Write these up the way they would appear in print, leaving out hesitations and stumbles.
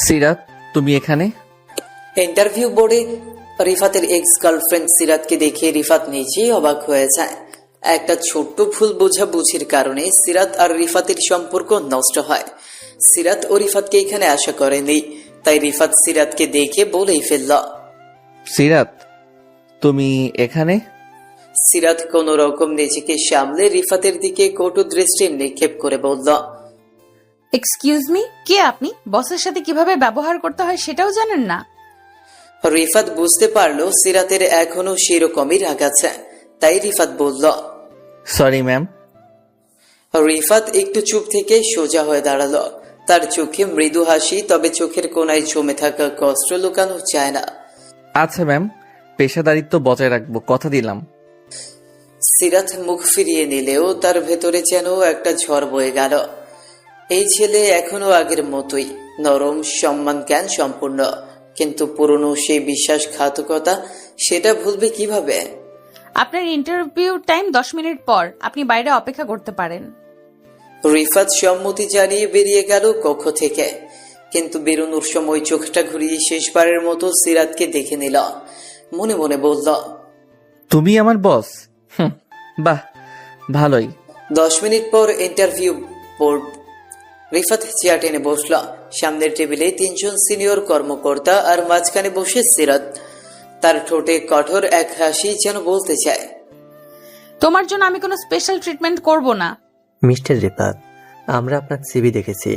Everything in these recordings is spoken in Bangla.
সিরাত, তুমি এখানে? ইন্টারভিউ বোর্ডে রিফাতের এক্স গার্লফ্রেন্ড সিরাতকে দেখে রিফাত নিজেই অবাক হয়ে যায়। একটা ছোট্ট ভুল বোঝাবুঝির কারণে সিরাত আর রিফাতের সম্পর্ক নষ্ট হয়। সিরাত ও রিফাতকে এখানে আশা করেনি, তাই রিফাত সিরাতকে দেখে বলেই ফেলল, সিরাত, তুমি এখানে? সিরাত কোন রকম নিজেকে সামলে রিফাতের দিকে কটু দৃষ্টি নিক্ষেপ করে বলল, এক্সকিউজ মি, কে আপনি? বসের সাথে কিভাবে ব্যবহার করতে হয় সেটাও জানেন না? রিফাত বুঝতে পারলো সিরাতের এখনো সেরকমই রাগ আছে, তাই রিফাত বলল। Sorry ma'am. রিফাত একটু চুপ থেকে সোজা হয়ে দাঁড়ালো। তার চোখে মৃদু হাসি, তবে চোখের কোনায় জমে থাকা কষ্ট লুকানো যায় না। আচ্ছা ম্যাম, পেশাদারিত্ব বজায় রাখবো, কথা দিলাম। সিরাত মুখ ফিরিয়ে নিলেও তার ভেতরে যেন একটা ঝড় বয়ে গেল। এই ছেলে এখনো আগের মতোই নরম, সম্মান জ্ঞান সম্পূর্ণ, কিন্তু পুরনো সেই বিশ্বাসঘাতকতা সেটা ভুলবে কিভাবে? আপনার ইন্টারভিউ টাইম 10 মিনিট পর, আপনি বাইরে অপেক্ষা করতে পারেন। রিফাত সম্মতি জানিয়ে বেরিয়ে গেল কক্ষ থেকে, কিন্তু বেরোনোর সময় চোখটা ঘুরিয়ে শেষবারের মতো সিরাতকে দেখে নিল। মনে মনে বলল, তুমি আমার বস? বাহ, ভালোই। 10 মিনিট পর ইন্টারভিউ বোর্ড। রিফাত চেয়ার টেনে বসল। সামনের টেবিলে 3 জন সিনিয়র কর্মকর্তা আর মাঝখানে বসে সিরাত। তার ঠোঁটে কঠোর এক হাসি, যেন বলতে চায়, তোমার জন্য আমি কোনো স্পেশাল ট্রিটমেন্ট করব না। মিস্টার রিফাত, আমরা আপনার সিভি দেখেছি,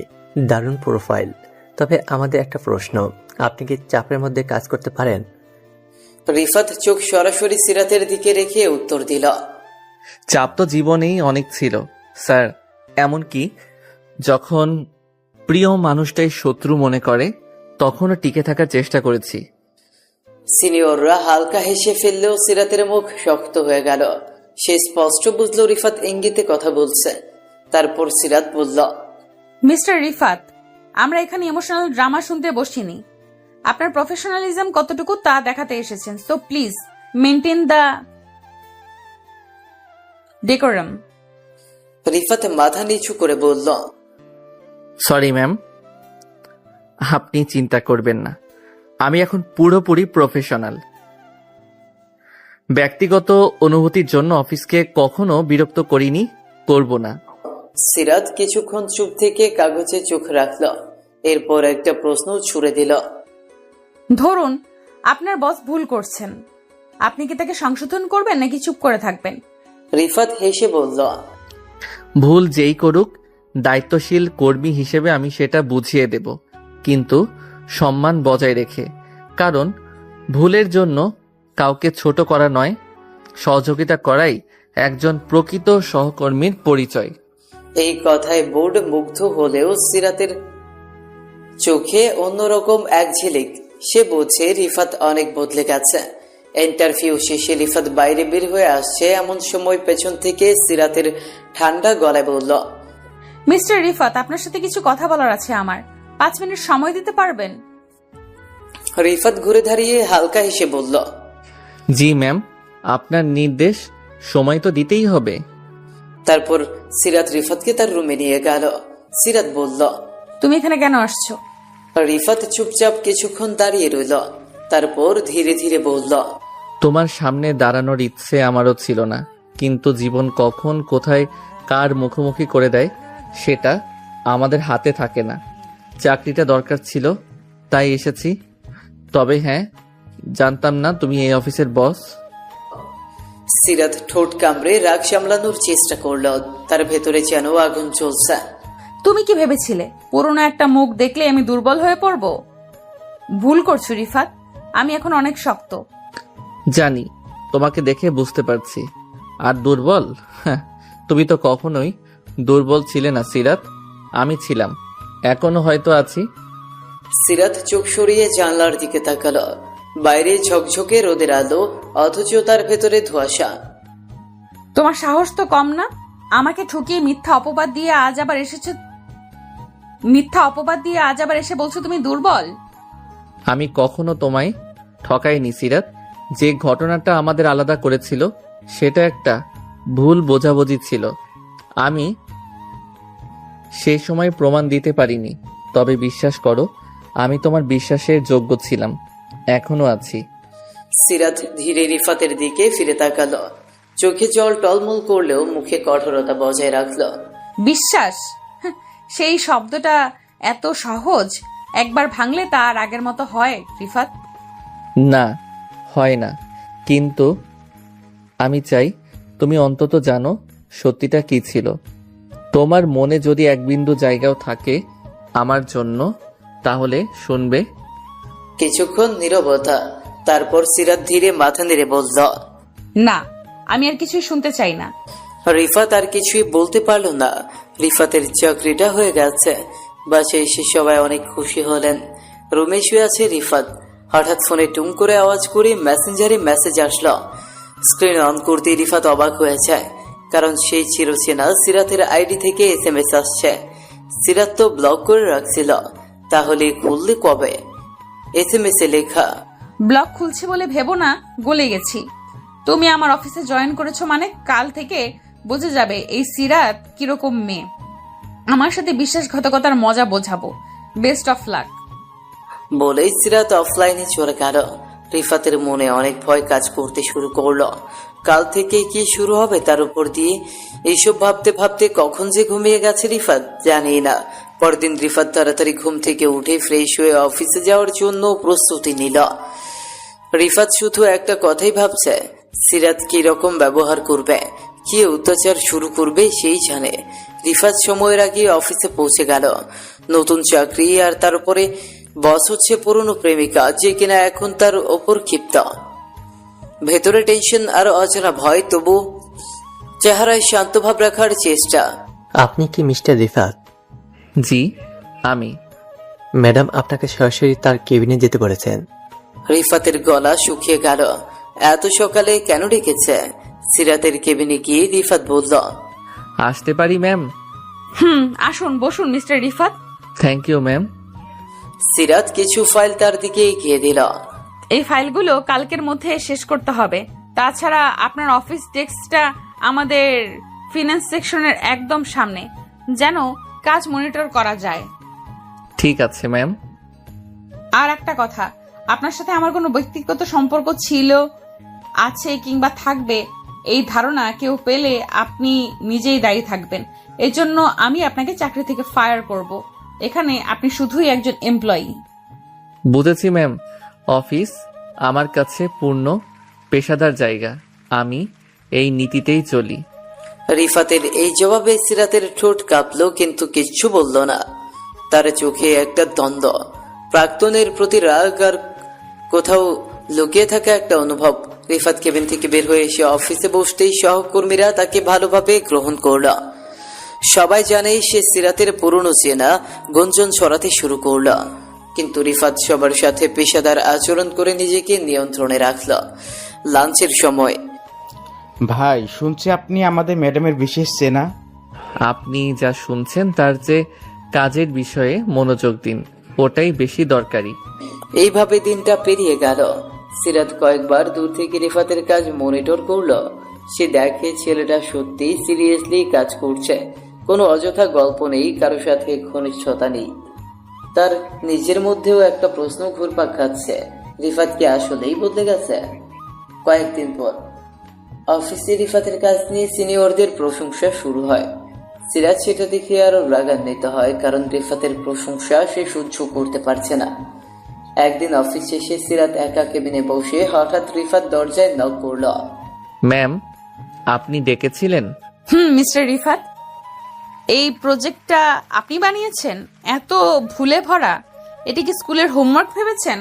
দারুণ প্রোফাইল। তবে আমাদের একটা প্রশ্ন, আপনি কি চাপের মধ্যে কাজ করতে পারেন? রিফাত চোখ সরাসরি সিরাতের দিকে রেখে উত্তর দিল, চাপ তো জীবনেই অনেক ছিল স্যার, এমনকি যখন প্রিয় মানুষটাই শত্রু মনে করে তখনও টিকে থাকার চেষ্টা করেছি। সিনিয়ররা হালকা হেসে ফেললেও সিরাতের মুখ শক্ত হয়ে গেল। সে স্পষ্ট বুঝলো রিফাত ইঙ্গিতে কথা বলছে। তারপর সিরাত বলল, মিস্টার রিফাত, আমরা এখানে ইমোশনাল ড্রামা শুনতে বসিনি। আপনার প্রফেশনালিজম কতটুকু তা দেখাতে এসেছেন, so please maintain the decorum. Rifat মাথা নিচু করে বলল, সরি ম্যাম, আপনি চিন্তা করবেন না, আমি এখন পুরোপুরি প্রফেশনাল। ব্যক্তিগত অনুভূতির জন্য অফিসকে কখনো বিরক্ত করিনি, করব না। সিরাত কিছুক্ষণ চুপ থেকে কাগজে চোখ রাখল, এরপর একটা প্রশ্ন ছুড়ে দিল, ধরুন আপনার বস ভুল করছেন, আপনি কি তাকে সংশোধন করবেন নাকি চুপ করে থাকবেন? রিফাত হেসে বলল, ভুল যেই করুক, দায়িত্বশীল কর্মী হিসেবে আমি সেটা বুঝিয়ে দেব, কিন্তু সম্মান বজায় রেখে। কারণ ভুলের জন্য কাউকে ছোট করা নয়, সহযোগিতা করাই একজন প্রকৃত সহকর্মীর পরিচয়। এই কথায় বোর্ড মুগ্ধ হলেও সিরাতের চোখে অন্যরকম এক ঝিলিক। সে বোঝে রিফাত অনেক বদলে গেছে। ইন্টারভিউ শেষে রিফাত বাইরে বের হয়ে আসছে, এমন সময় পেছন থেকে সিরাতের ঠান্ডা গলায় বলল, মিস্টার রিফাত, আপনার সাথে কিছু কথা বলার আছে আমার। 5 মিনিট সময় দিতে পারবেন? রিফাত ঘুরে দাঁড়িয়ে হালকা হেসে বলল, জি ম্যাম, আপনার নির্দেশ, সময় তো দিতেই হবে। তারপর সিরাত রিফাতকে তার রুমে নিয়ে গেল। সিরাত বলল, তুমি এখানে কেন আসছো? রিফাত চুপচাপ কিছুক্ষণ দাঁড়িয়ে রইল, তারপর ধীরে ধীরে বলল, তোমার সামনে দাঁড়ানোর ইচ্ছে আমারও ছিল না, কিন্তু জীবন কখন কোথায় কার মুখোমুখি করে দেয় সেটা আমাদের হাতে থাকে না। চাকরিটা দরকার ছিল, তাই এসেছি। তবে হ্যাঁ, জানতাম না তুমি এই অফিসের বস। সিরাত ঠোঁট কামড়ে রাগ সামলানোর চেষ্টা করল, তার ভেতরে যেন আগুন জ্বলছে। তুমি কি ভেবেছিলে পুরনো একটা মুখ দেখলে আমি দুর্বল হয়ে পড়ব? ভুল করছো রিফাত, আমি এখন অনেক শক্ত। জানি, তোমাকে দেখে বুঝতে পারছি। আর দুর্বল? হ্যাঁ, তুমি তো কখনোই দুর্বল ছিলে না সিরাত। আমি ছিলাম, এখনো হয়তো আছি। সিরাত চোখ সরিয়ে জানলার দিকে তাকাল। বাইরে ঝকঝকে রোদের আলো, অথচ তার ভেতরে ধোঁয়াশা। তোমার সাহস তো কম না? আমাকে ঠকিয়ে মিথ্যা অপবাদ দিয়ে আজ আবার এসে বলছো তুমি দুর্বল। আমি কখনো তোমায় ঠকাইনি সিরাত। যে ঘটনাটা আমাদের আলাদা করেছিল সেটা একটা ভুল বোঝাবুঝি ছিল। আমি সেই সময় প্রমাণ দিতে পারিনি, তবে বিশ্বাস করো, আমি তোমার বিশ্বাসের যোগ্য ছিলাম, এখনো আছি। সিরাত ধীরে রিফাতের দিকে ফিরে তাকালো। চোখে জল টলমল করলেও মুখে কঠোরতা বজায় রাখলো। বিশ্বাস? হ্যাঁ, সেই শব্দটা এত সহজ, একবার ভাঙলে তা আর আগের মতো হয় রিফাত? না, হয় না, কিন্তু আমি চাই তুমি অন্তত জানো সত্যিটা কি ছিল। তোমার মনে যদি এক বিন্দু জায়গাও থাকে আমার জন্য, তাহলে শুনবে। কিছুক্ষণ নীরবতা, তারপর সিরাত ধীরে মাথা নেড়ে বলল, না, আমি আর কিছুই শুনতে চাই না। রিফাত আর কিছুই বলতে পারল না। রিফাতের চাকরিটা হয়ে গেছে। বাসায় এসে সবাই অনেক খুশি হলেন। রুমে শুয়ে আছে রিফাত। হঠাৎ ফোনে টুং করে আওয়াজ করে মেসেঞ্জারে মেসেজ আসলো। স্ক্রিন অন করতে রিফাত অবাক হয়ে যায়, কারণ সেই চিরচেনা সিরাতের আইডি থেকে SMS আসছে। সিরাত তো ব্লক করে রাখছিল, তাহলে খুললে কবে? SMS এ লেখা, ব্লগ খুলছি বলে ভেবো না গলে গেছি। তুমি আমার অফিসে জয়েন করেছো মানে কাল থেকে বুঝে যাবে এই সিরাত কিরকম মেয়ে। আমার সাথে বিশ্বাসঘাতকতার মজা বোঝাবো। Best of luck. বলেই সিরাত অফলাইনে চলে গেল। রিফাতের মনে অনেক ভয় কাজ করতে শুরু করলো। কাল থেকে কি শুরু হবে তার উপর দিয়ে। এইসব ভাবতে ভাবতে কখন যে ঘুমিয়ে গেছে রিফাত জানি না। পরদিন রিফাত তাড়াতাড়ি ঘুম থেকে উঠে ফ্রেশ হয়ে অফিসে যাওয়ার জন্য প্রস্তুতি নিল। রিফাত শুধু একটা কথাই ভাবছে, সিরাত কি রকম ব্যবহার করবে, কি অত্যাচার শুরু করবে সেই জানে। রিফাত সময়ের আগে অফিসে পৌঁছে গেল। নতুন চাকরি, আর তার উপরে বস হচ্ছে পুরনো প্রেমিকা, যে কিনা এখন তার ওপর ক্ষিপ্ত। ভেতরে টেনশন আর অজানা ভয়, তবু চেহারায় শান্ত ভাব রাখার চেষ্টা। আপনি কি মিস্টার রিফাত? জি, আমি। ম্যাডাম আপনাকে সরাসরি তার কেবিনে যেতে বলেছেন। রিফাতের গলা শুকিয়ে গেল। এত সকালে কেন ডেকেছে? সিরাতের কেবিনে গিয়ে রিফাত বলল, আসতে পারি ম্যাম? আসুন, বসুন mister Rifat. Thank you ma'am. Sirat কিছু ফাইল তার দিকে এগিয়ে দিল। এই ফাইলগুলো কালকের মধ্যে শেষ করতে হবে। তাছাড়া আপনার অফিস ডেস্কটা আমাদের ফিনান্স সেকশনের একদম সামনে, যেন কাজ মনিটর করা যায়। ঠিক আছে ম্যাম। আর একটা কথা, আপনার সাথে আমার কোনো ব্যক্তিগত সম্পর্ক ছিল, আছে কিংবা থাকবে এই ধারণা কেউ পেলে আপনি নিজেই দায়ী থাকবেন। এজন্য আমি আপনাকে চাকরি থেকে ফায়ার করব। এখানে আপনি শুধুই একজন এমপ্লয়ি। বুঝেছি ম্যাম। অফিস আমার কাছে পূর্ণ পেশাদার জায়গা, আমি এই নীতিতেই চলি। রিফাতের এই জবাবে সিরাতের ঠোঁট কাঁপলো, কিন্তু কিচ্ছু বলল না। তার চোখে একটা দ্বন্দ্ব, প্রাক্তনের প্রতি রাগ আর কোথাও লুকিয়ে থাকা একটা অনুভব। রিফাত কেবিন থেকে বের হয়ে এসে অফিসে বসতেই সহকর্মীরা তাকে ভালোভাবে গ্রহণ করল। সবাই জানে সে সিরাতের পুরনো চেনা, গুঞ্জন ছড়াতে শুরু করল। কিন্তু রিফাত সবার সাথে পেশাদার আচরণ করে নিজেকে নিয়ন্ত্রণে রাখল। লাঞ্চের সময়, ভাই শুনছি আপনি আমাদের ম্যাডামের বিশেষ চেনা। আপনি যা শুনছেন তার যে কাজের বিষয়ে মনোযোগ দিন, ওটাই বেশি দরকারি। এইভাবে দিনটা পেরিয়ে গেল। সিরাত কয়েকবার দূর থেকে রিফাতের কাজ মনিটর করলো। সে দেখে ছেলেটা সত্যি সিরিয়াসলি কাজ করছে, কোনো অযথা গল্প নেই, কারো সাথে ঘনিষ্ঠতা নেই। তার নিজের মধ্যেও একটা প্রশ্ন ঘুরপাক খাচ্ছে, রিফাত কি আসলেই বদলে গেছে? কয়েকদিন পর অফিসে রিফাতের কাজ নিয়ে সিনিয়রদের প্রশংসা শুরু হয়। সিরাজ সেটা দেখে আরো রাগান্বিত হয়, কারণ রিফাতের প্রশংসা সে সহ্য করতে পারছে না। একদিন অফিস শেষে সিরাত একা কেবিনে বসে হঠাৎ রিফাত দরজায় নক করল। ম্যাম, আপনি ডেকেছিলেন? মিস্টার রিফাত, এই প্রজেক্টটা আপনি বানিয়েছেন? এত ভুলে ভরা, এটি কি স্কুলের হোমওয়ার্ক ভেবেছেন?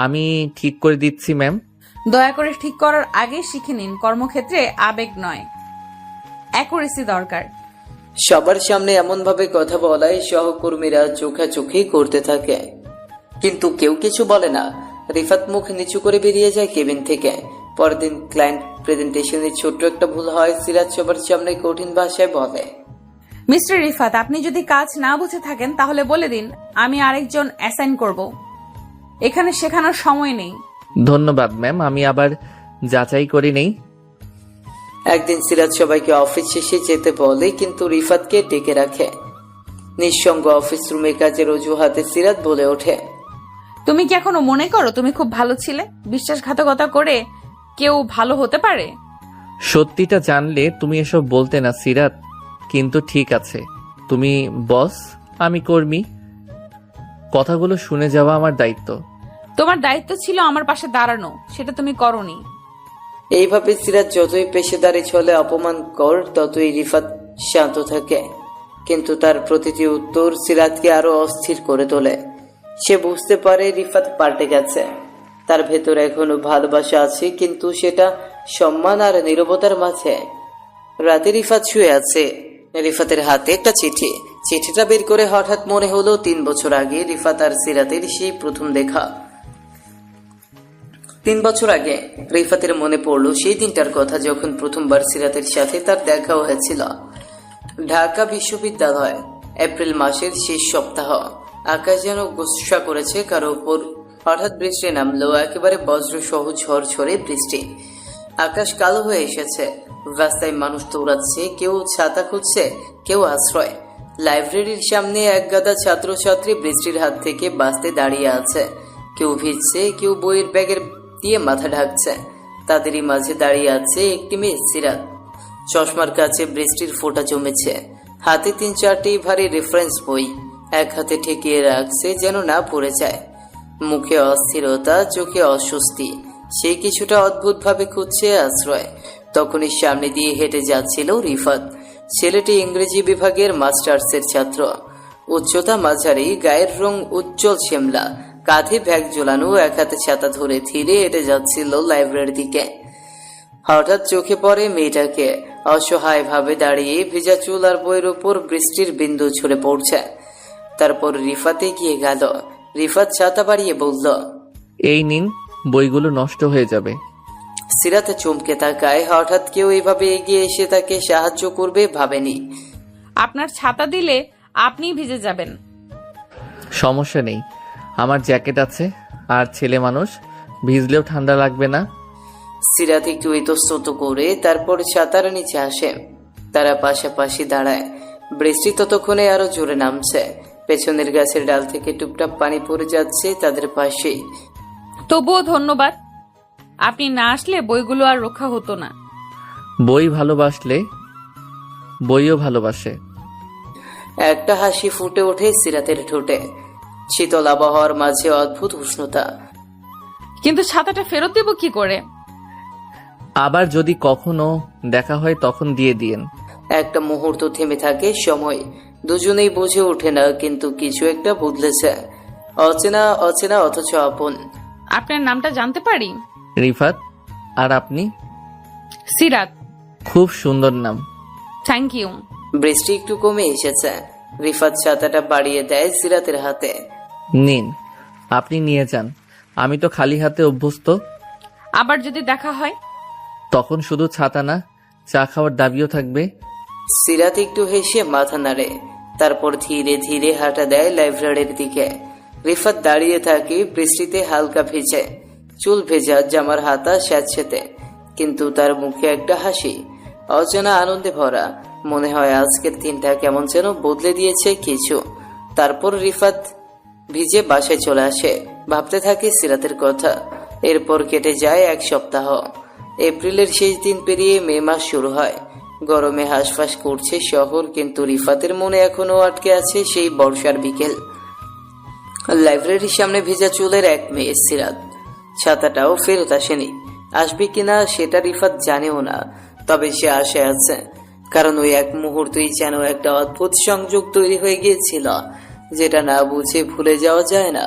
আমি ঠিক করে দিচ্ছি ম্যাম। দয়া করে ঠিক করার আগে শিখে নিন, কর্মক্ষেত্রে আবেগ নয়, অ্যাকুরেসি দরকার। সবার সামনে এমন ভাবে কথা বলায় সহকর্মীরা চোখাচোখি করতে থাকে, কিন্তু কেউ কিছু বলে না। রিফাত মুখ নিচু করে বেরিয়ে যায় কেবিন থেকে। পরদিন ক্লায়েন্ট প্রেজেন্টেশনে ছোট্ট একটা ভুল হয়। সিরাজ সবার সামনে কঠিন ভাষায় বলে, মিস্টার রিফাত, আপনি যদি কাজ না বুঝে থাকেন তাহলে বলে দিন, আমি আরেকজন অ্যাসাইন করব। এখানে শেখানোর সময় নেই। ধন্যবাদ ম্যাম, আমি আবার যাচাই করি নেই। একদিন সিরাজ সবাইকে অফিস শেষে যেতে বলে, কিন্তু রিফাতকে ডেকে রাখে। নিঃসঙ্গ অফিস রুমে কাজের অজুহাতে সিরাজ বলে ওঠে, তুমি কি এখনো মনে করো তুমি খুব ভালো ছিলে? বিশ্বাসঘাতকতা করে কেউ ভালো হতে পারে? সত্যিটা জানলে তুমি এসব বলতে না সিরাত। কিন্তু ঠিক আছে, তুমি বস, আমি কর্মী, কথাগুলো শুনে যাওয়া আমার দায়িত্ব। তোমার দায়িত্ব ছিল আমার পাশে দাঁড়ানো, সেটা তুমি করোনি। এইভাবে সিরাত যতই পেশাদারি ছলে অপমান কর ততই রিফাত শান্ত থাকে, কিন্তু তার প্রতিটি উত্তর সিরাতকে আরো অস্থির করে তোলে। সে বুঝতে পারে রিফাত পাল্টে গেছে, তার ভেতরে এখনো ভালোবাসা আছে, কিন্তু সেটা সম্মান আর নীরবতার মাঝে। রাতে রিফাত শুয়ে আছে, রিফাতের হাতে একটা চিঠি। চিঠিটা বের করে হঠাৎ মনে হলো 3 বছর আগে রিফাত আর সিরাতের সেই প্রথম দেখা। 3 বছর আগে রিফাতের মনে পড়লো সেই দিনটার কথা, যখন প্রথমবার সিরাতের সাথে তার দেখা হয়েছিল। ঢাকা বিশ্ববিদ্যালয়, এপ্রিল মাসের শেষ সপ্তাহ। আকাশ যেন গুসা করেছে কারো উপর। হঠাৎ বৃষ্টি নামলো, একেবারে বজ্র সহ ঝড় ঝরে বৃষ্টি। আকাশ কালো হয়ে এসেছে, রাস্তায় মানুষ দৌড়াচ্ছে, কেউ ছাতা খুঁজছে, কেউ আশ্রয়। লাইব্রেরির সামনে এক গাদা ছাত্রছাত্রী বৃষ্টির হাত থেকে বাঁচতে দাঁড়িয়ে আছে। কেউ ভিজছে, কেউ বইয়ের ব্যাগের দিয়ে মাথা ঢাকছে। তাদেরই মাঝে দাঁড়িয়ে আছে একটি মেয়ে, সিরাত। চশমার কাছে বৃষ্টির ফোঁটা জমেছে, হাতে 3-4টি ভারী রেফারেন্স বই এক হাতে ঠেকিয়ে রাখছে যেন না পড়ে যায়। মুখে অস্থিরতা, চোখে অস্বস্তি। সে কিছুটা অদ্ভুতভাবে খুঁজছে আশ্রয়। তখনই সামনে দিয়ে হেঁটে যাচ্ছিল রিফাত। ছেলেটি ইংরেজি বিভাগের মাস্টার্সের ছাত্র। উচ্চতা মাঝারি, গায়ের রং উজ্জ্বল শ্যামলা, কাঁধে ব্যাগ ঝোলানো, এক হাতে ছাতা ধরে ধীরে হেঁটে যাচ্ছিল লাইব্রেরির দিকে। হঠাৎ চোখে পড়ে মেয়েটাকে, অসহায় ভাবে দাঁড়িয়ে, ভেজা চুল আর বইয়ের উপর বৃষ্টির বিন্দু ছড়ে পড়ছে। তারপর রিফাতে গিয়ে গেল। রিফাত ছাতা বাড়িয়ে বলল, এই নিন, বইগুলো নষ্ট হয়ে যাবে। সিরাত চমকে তাকায়। হঠাৎ কেউ এইভাবে এগিয়ে এসে তাকে সাহায্য করবে ভাবেনি। আপনার ছাতা দিলে আপনি ভিজে যাবেন। সমস্যা নেই, আমার জ্যাকেট আছে, আর ছেলে মানুষ, ভিজলেও ঠান্ডা লাগবে না। সিরাত একটু ইতস্তত করে তারপর ছাতার নিচে আসে। তারা পাশাপাশি দাঁড়ায়। বৃষ্টি ততক্ষণে আরো জোরে নামছে। পেছনের গাছের ডাল থেকে টুপটাপ পানি পড়ে যাচ্ছে তাদের পাশেই। তবুও ধন্যবাদ, আপনি না আসলে বইগুলো আর রক্ষা হতো না। বই ভালোবাসলে বইও ভালোবাসে। একটা হাসি ফুটে ওঠে সিরাতের ঠোঁটে। শীতল আবহাওয়ার মাঝে অদ্ভুত উষ্ণতা। কিন্তু ছাতাটা ফেরত দেব কি করে? আবার যদি কখনো দেখা হয় তখন দিয়ে দিয়েন। একটা মুহূর্ত থেমে থাকে সময়। দুজনেই বুঝে ওঠে না, কিন্তু কিছু একটা বদলেছে। অচেনা অচেনা অথচ আপন। আপনার নামটা জানতে পারি? রিফাত। আর আপনি? সিরাত। খুব সুন্দর নাম। Thank you. বৃষ্টি একটু কমে এসেছে। রিফাত ছাতাটা বাড়িয়ে দেয় সিরাতের হাতে। নিন, আপনি নিয়ে যান, আমি তো খালি হাতে অভ্যস্ত। আবার যদি দেখা হয়? তখন শুধু ছাতা না, চা খাওয়ার দাবিও থাকবে। সিরাত একটু হেসে মাথা নাড়ে, তারপর ধীরে ধীরে হাঁটা দেয় লাইব্রেরির দিকে। রিফাত দাঁড়িয়ে থাকে, বৃষ্টিতে হালকা ভেজে, চুল ভেজা, জামার হাতা স্যাঁতসেঁতে, কিন্তু তার মুখে একটা হাসি, অজানা আনন্দে ভরা। মনে হয় আজকের দিনটা কেমন যেন বদলে দিয়েছে কিছু। তারপর রিফাত ভিজে বাসায় চলে আসে, ভাবতে থাকে সিরাতের কথা। এরপর কেটে যায় 1 সপ্তাহ। এপ্রিলের শেষ দিন পেরিয়ে মে মাস শুরু হয়। গরমে হাঁসফাঁস করছে শহর, কিন্তু রিফাতের মনে এখনো আটকে আছে সেই বর্ষার বিকেল। লাইব্রেরির সামনে ভেজা চুলের এক মেয়ে সিরাত। ছাতাটাও ফেরত আসেনি। আসবে কিনা সেটা রিফাত জানেও না, তবে সে আশায় আছে, কারণ ওই এক মুহূর্তেই যেন একটা অদ্ভুত সংযোগ তৈরি হয়ে গিয়েছিল, যেটা না বুঝে ভুলে যাওয়া যায় না।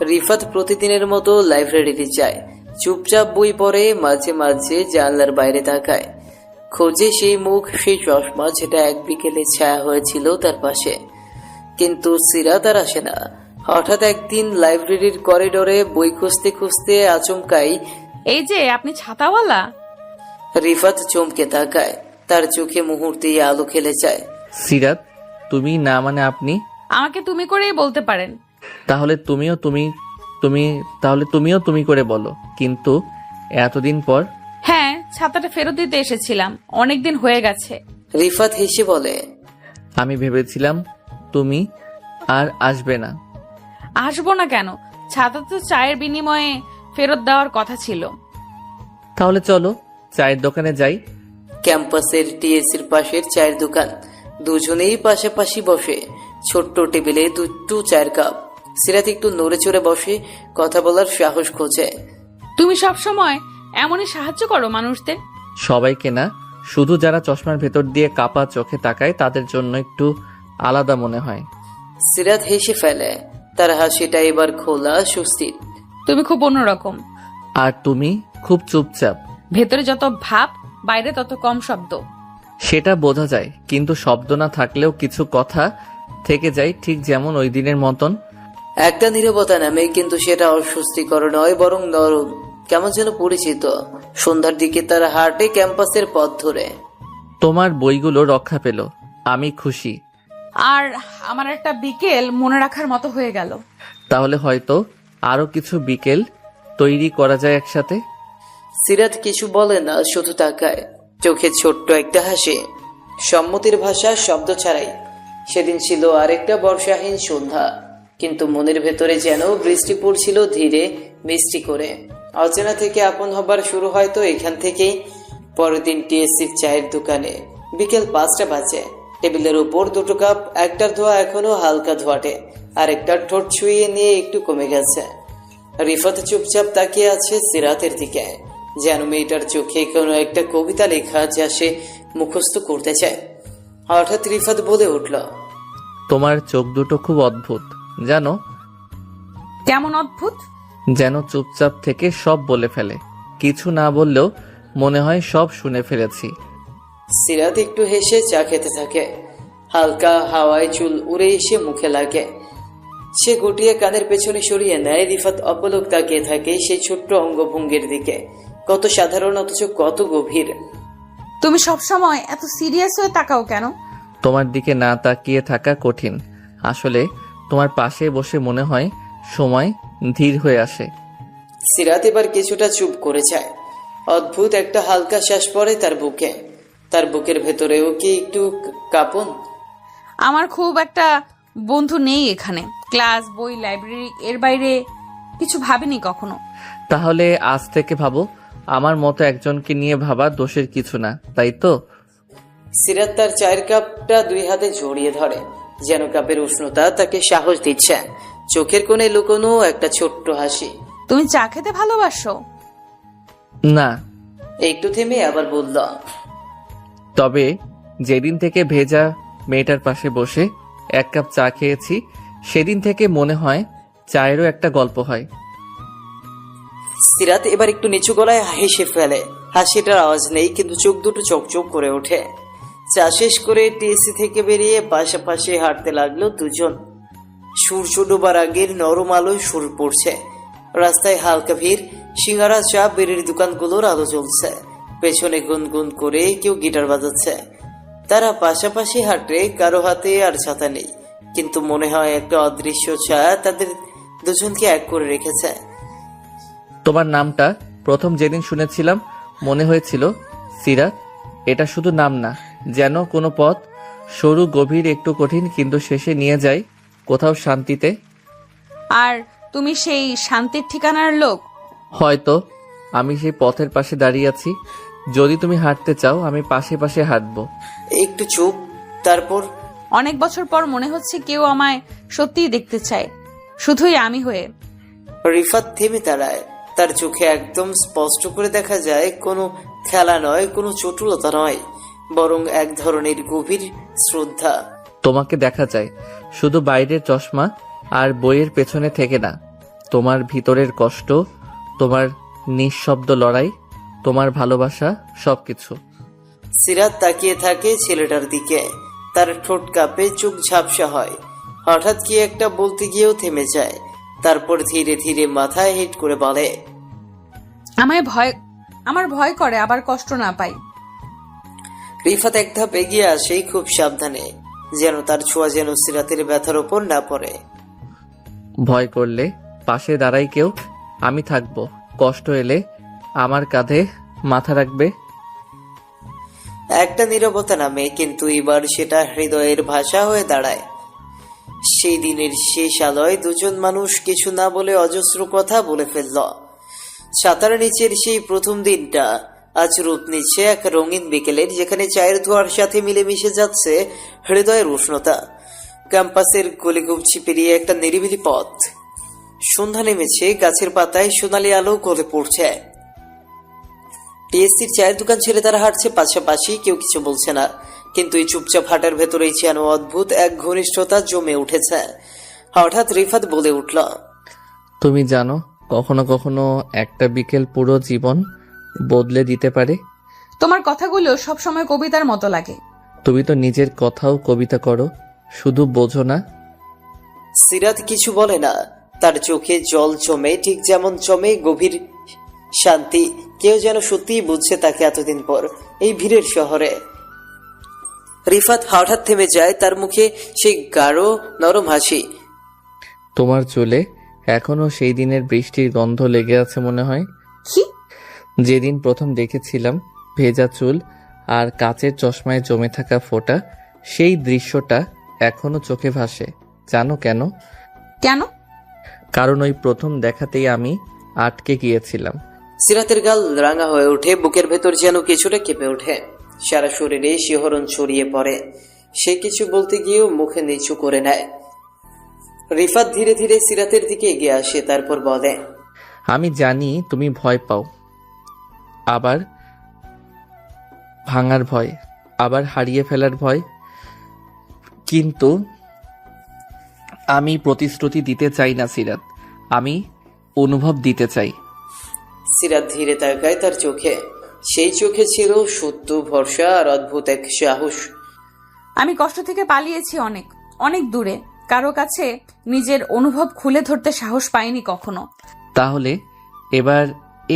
রিফাত প্রতিদিনের মতো লাইব্রেরিতে যায়, চুপচাপ বই পড়ে, মাঝে মাঝে জানলার বাইরে তাকায়, খোঁজে সেই মুখ, সেই চশমা যেটা এক বিকেলে ছায়া হয়েছিল তার পাশে। কিন্তু সিরাত আর আসে না। হঠাৎ একদিন লাইব্রেরির করিডোরে বই খুঁজতে খুঁজতে আচমকাই, এই যে আপনি ছাতাওয়ালা। রিফাত চমকে তাকায়, তার চোখে মুহূর্তেই আলো খেলে যায়। সিরাত, তুমি না মানে আপনি? আমাকে তুমি করেই বলতে পারেন। তাহলে তুমিও তুমি করে বলো, কিন্তু এতদিন পর। হ্যাঁ, ছাতাটা ফেরত দিতে এসেছিলাম, অনেকদিন হয়ে গেছে। রিফাত হেসে বলে, আমি ভেবেছিলাম তুমি আর আসবে না। আসবো না কেন? ছাতা তো চায়ের বিনিময়ে ফেরত দেওয়ার কথা ছিল। তাহলে চলো চায়ের দোকানে যাই। ক্যাম্পাসের টিএসির পাশের চায়ের দোকান। দুজনেই পাশাপাশি বসে, ছোট্ট টেবিলে দুটো চায়ের কাপ। সিরাত একটু নড়ে চড়ে বসে, কথা বলার সাহস খোঁজে। তুমি সব সময় এমনই সাহায্য করো মানুষদের? সবাইকে না, শুধু যারা চশমার ভেতর দিয়ে কাপা চোখে তাকায় তাদের জন্য একটু আলাদা মনে হয়। সিরাত হেসে ফেলে, তার হাসিটা এবার খোলা স্বস্তির। তুমি খুব অন্যরকম। আর তুমি খুব চুপচাপ। ভেতরে যত ভাব, বাইরে তত কম শব্দ। সেটা বোঝা যায়, কিন্তু শব্দ না থাকলেও কিছু কথা থেকে যায়, ঠিক যেমন ওই দিনের মতন। একটা নীরবতা নামে, কিন্তু সেটা অস্বস্তিকর নয়, বরং নরম, কেমন যেন পরিচিত। সন্ধ্যার দিকে তারা হাঁটে ক্যাম্পাসের পথ ধরে। তোমার বইগুলো রক্ষা পেল, আমি খুশি। আর আমার একটা বিকেল মনে রাখার মতো হয়ে গেল। তাহলে হয়তো আরো কিছু বিকেল তৈরি করা যায় একসাথে। সিরাত কিছু বলে না, শুধু তাকায়, চোখে ছোট্ট একটা হাসি। সম্মতির ভাষা শব্দ ছাড়াই। সেদিন ছিল আরেকটা বর্ষাহীন সন্ধ্যা, কিন্তু মনের ভেতরে যেন বৃষ্টি পড়ছিল ধীরে মিষ্টি করে। অচেনা থেকে আপন হবার শুরু হয়তো এখান থেকেই। পরের দিন টিএসসির চায়ের দোকানে বিকেল 5টা বাজে। টেবিলের উপর দুটো কাপ, একটার ধোয়া এখনো হালকা ধোয়াটে, আর একটার ঠোঁট ছুঁয়ে নিয়ে একটু কমে গেছে। রিফাত চুপচাপ তাকিয়ে আছে সিরাতের দিকে, যেন মেয়েটার চোখে কোনো একটা কবিতা লেখা যা সে মুখস্থ করতে চায়। হঠাৎ রিফাত বলে উঠল, তোমার চোখ দুটো খুব অদ্ভুত জানো। কেমন অদ্ভুত? যেন চুপচাপ থেকে সব বলে ফেলে, কিছু না বললেও মনে হয় সব শুনে ফেলেছি। সিরাত একটু হেসে চা খেতে থাকে। হালকা হাওয়ায় চুল উড়ে এসে মুখে লাগে। সে গুটিয়ে কানের পেছনে সরিয়ে নেয়। রিফাত অপলক তাকিয়ে থাকে সেই ছোট্ট অঙ্গভঙ্গির দিকে, কত সাধারণ অথচ কত গভীর। তুমি সবসময় এত সিরিয়াস হয়ে তাকাও কেন? তোমার দিকে না তাকিয়ে থাকা কঠিন। আসলে তোমার পাশে বসে মনে হয় সময় ধীর হয়ে আসে। সিরাত এবার কিছুটা চুপ করে যায়। অদ্ভুত একটা হালকা শ্বাস পড়ে তার বুকে। তার বুকের ভেতরেও কি একটু কাঁপন? আমার খুব একটা বন্ধু নেই এখানে। ক্লাস, বই, লাইব্রেরি, এর বাইরে কিছু ভাবিনি কখনো। তাহলে আজ থেকে ভাবো, আমার মতো একজনকে নিয়ে ভাবা দোষের কিছু না, তাই তো? সিরাত তার চায়ের কাপটা 2 হাতে জড়িয়ে ধরে, যেন কাপের উষ্ণতা তাকে সাহস দিচ্ছে। চোখের কোণে লুকোনো একটা ছোট্ট হাসি। তুমি চা খেতে ভালোবাসো? না, একটু থেমে আবার বলল, তবে যেদিন থেকে ভেজা মেয়েটার পাশে বসে 1 কাপ চা খেয়েছি, সেদিন থেকে মনে হয় চায়েরও একটা গল্প হয়। সিরাত এবার একটু নিচু গলায় হেসে ফেলে। হাসিটার আওয়াজ নেই, কিন্তু চোখ দুটো চকচক করে ওঠে। চা শেষ করে টিএসসি থেকে বেরিয়ে পাশাপাশি হাঁটতে লাগলো দুজন। সূর্য ডোবার আগের নরম আলোয় সুর পড়ছে। রাস্তায় হালকা ভিড়, সিঙ্গারা, চা, বেড়ির দোকানগুলোর আলো জ্বলছে। পেছনে গুনগুন করে কেউ গিটার বাজাচ্ছে। তারা পাশাপাশি হাঁটে, কারো হাতে আর ছাতা নেই, কিন্তু মনে হয় একটা অদৃশ্য ছায়া তাদের দুজনকে এক করে রেখেছে। তোমার নামটা প্রথম যেদিন শুনেছিলাম মনে হয়েছিল সিরাত। এটা শুধু নাম না, যেন কোনো পথ, সরু, গভীর, একটু কঠিন, কিন্তু শেষে নিয়ে যায় কোথাও শান্তিতে। আর তুমি সেই শান্তির ঠিকানার লোক? হয়তো আমি সেই পথের পাশে দাঁড়িয়ে আছি। যদি তুমি হাঁটতে চাও, আমি পাশে পাশে হাঁটবো। একটু চুপ, তারপর, অনেক বছর পর মনে হচ্ছে কেউ আমায় সত্যিই দেখতে চায়, শুধুই আমি হয়ে। রিফাত থেমে দাঁড়ায়। তার চোখে একদম স্পষ্ট করে দেখা যায় কোনো খেলা নয়, কোনো চটুলতা নয়, বরং এক ধরনের গভীর শ্রদ্ধা। তোমাকে দেখা যায় শুধু বাইরের চশমা আর বইয়ের পেছনে থেকে না। তোমার ভিতরের কষ্ট, তোমার নিঃশব্দ লড়াই, তোমার ভালোবাসা, সবকিছু। সিরাত তাকিয়ে থাকে ছেলেটার দিকে। তার ঠোঁট কাঁপে, চোখ ঝাপসা হয়। হঠাৎ কি একটা বলতে গিয়েও থেমে যায়। তারপর ধীরে ধীরে মাথায় হিট করে বলে, আমার ভয় করে আবার কষ্ট না পাই। রিফাত এক ধাপ এগিয়ে আসে, খুব সাবধানে, যেন তার ছোঁয়া যেন সিরাতের ব্যথার ওপর না পড়ে। ভয় করলে পাশে দাঁড়াই কেউ, আমি থাকবো। কষ্ট এলে আমার কাঁধে মাথা রাখবে। একটা নীরবতা নামে, কিন্তু এবার সেটা হৃদয়ের ভাষা হয়ে দাঁড়ায়। সেই দিনের শেষ আলোয় দুজন মানুষ কিছু না বলে অজস্র কথা বলে ফেলল। ছাতার নিচের সেই প্রথম দিনটা আজ রূপ নিচ্ছে এক রঙিন বিকেলের, যেখানে চায়ের ধোঁয়ার সাথে মিলেমিশে যাচ্ছে হৃদয়ের উষ্ণতা। ক্যাম্পাসের গলিগুবছি পেরিয়ে একটা নিরিবিলি পথ। সন্ধ্যা নেমেছে, গাছের পাতায় সোনালি আলো গলে পড়ছে। টিএসসির চায়ের দোকান ছেড়ে তারা হাঁটছে পাশাপাশি, কেউ কিছু বলছে না, কিন্তু এই চুপচাপ হাঁটার ভেতরেই যেন অদ্ভুত এক ঘনিষ্ঠতা জমে উঠেছে। হঠাৎ রিফাত বলে উঠল, তুমি জানো কখনো কখনো একটা বিকেল পুরো জীবন বদলে দিতে পারে। তোমার কথাগুলো সবসময় কবিতার মতো লাগে। তুমি তো নিজের কথাও কবিতা করো, শুধু বোঝো না। সিরাত কিছু বলে না, তার চোখে জল জমে, ঠিক যেমন জমে গভীর শান্তি। কেউ যেন সত্যিই বুঝছে তাকে এতদিন পর এই ভিড়ের শহরে। রিফাত হঠাৎ থেমে যায়, তার মুখে সেই গাঢ় নরম হাসি। তোমার চুলে এখনো সেই দিনের বৃষ্টির গন্ধ লেগে আছে মনে হয়। কি? যেদিন প্রথম দেখেছিলাম ভেজা চুল আর কাচের চশমায় জমে থাকা ফোঁটা, সেই দৃশ্যটা এখনো চোখে ভাসে। জানো কেন? কেন? কারণ ওই প্রথম দেখাতেই আমি আটকে গিয়েছিলাম। সিরাতের গাল রাঙা হয়ে ওঠে, বুকের ভেতর যেন কিছুটা কেঁপে ওঠে, সারা শরীরে শিহরণ ছড়িয়ে পড়ে। সে কিছু বলতে গিয়েও মুখে নিচু করে নেয়। রিফাত ধীরে ধীরে সিরাতের দিকে এগিয়ে আসে, তারপর বলে, আমি জানি তুমি ভয় পাও, আবার ভাঙার ভয়, আবার হারিয়ে ফেলার ভয়, কিন্তু আমি প্রতিশ্রুতি দিতে চাই না সিরাত, আমি অনুভব দিতে চাই। সিরাত ধীরে তাকায় তার চোখে। সেই চোখে ছিল সত্য, ভরসা আর অদ্ভুত এক সাহস। আমি কষ্ট থেকে পালিয়েছি অনেক অনেক দূরে, কারো কাছে নিজের অনুভব খুলে ধরতে সাহস পাইনি কখনো। তাহলে এবার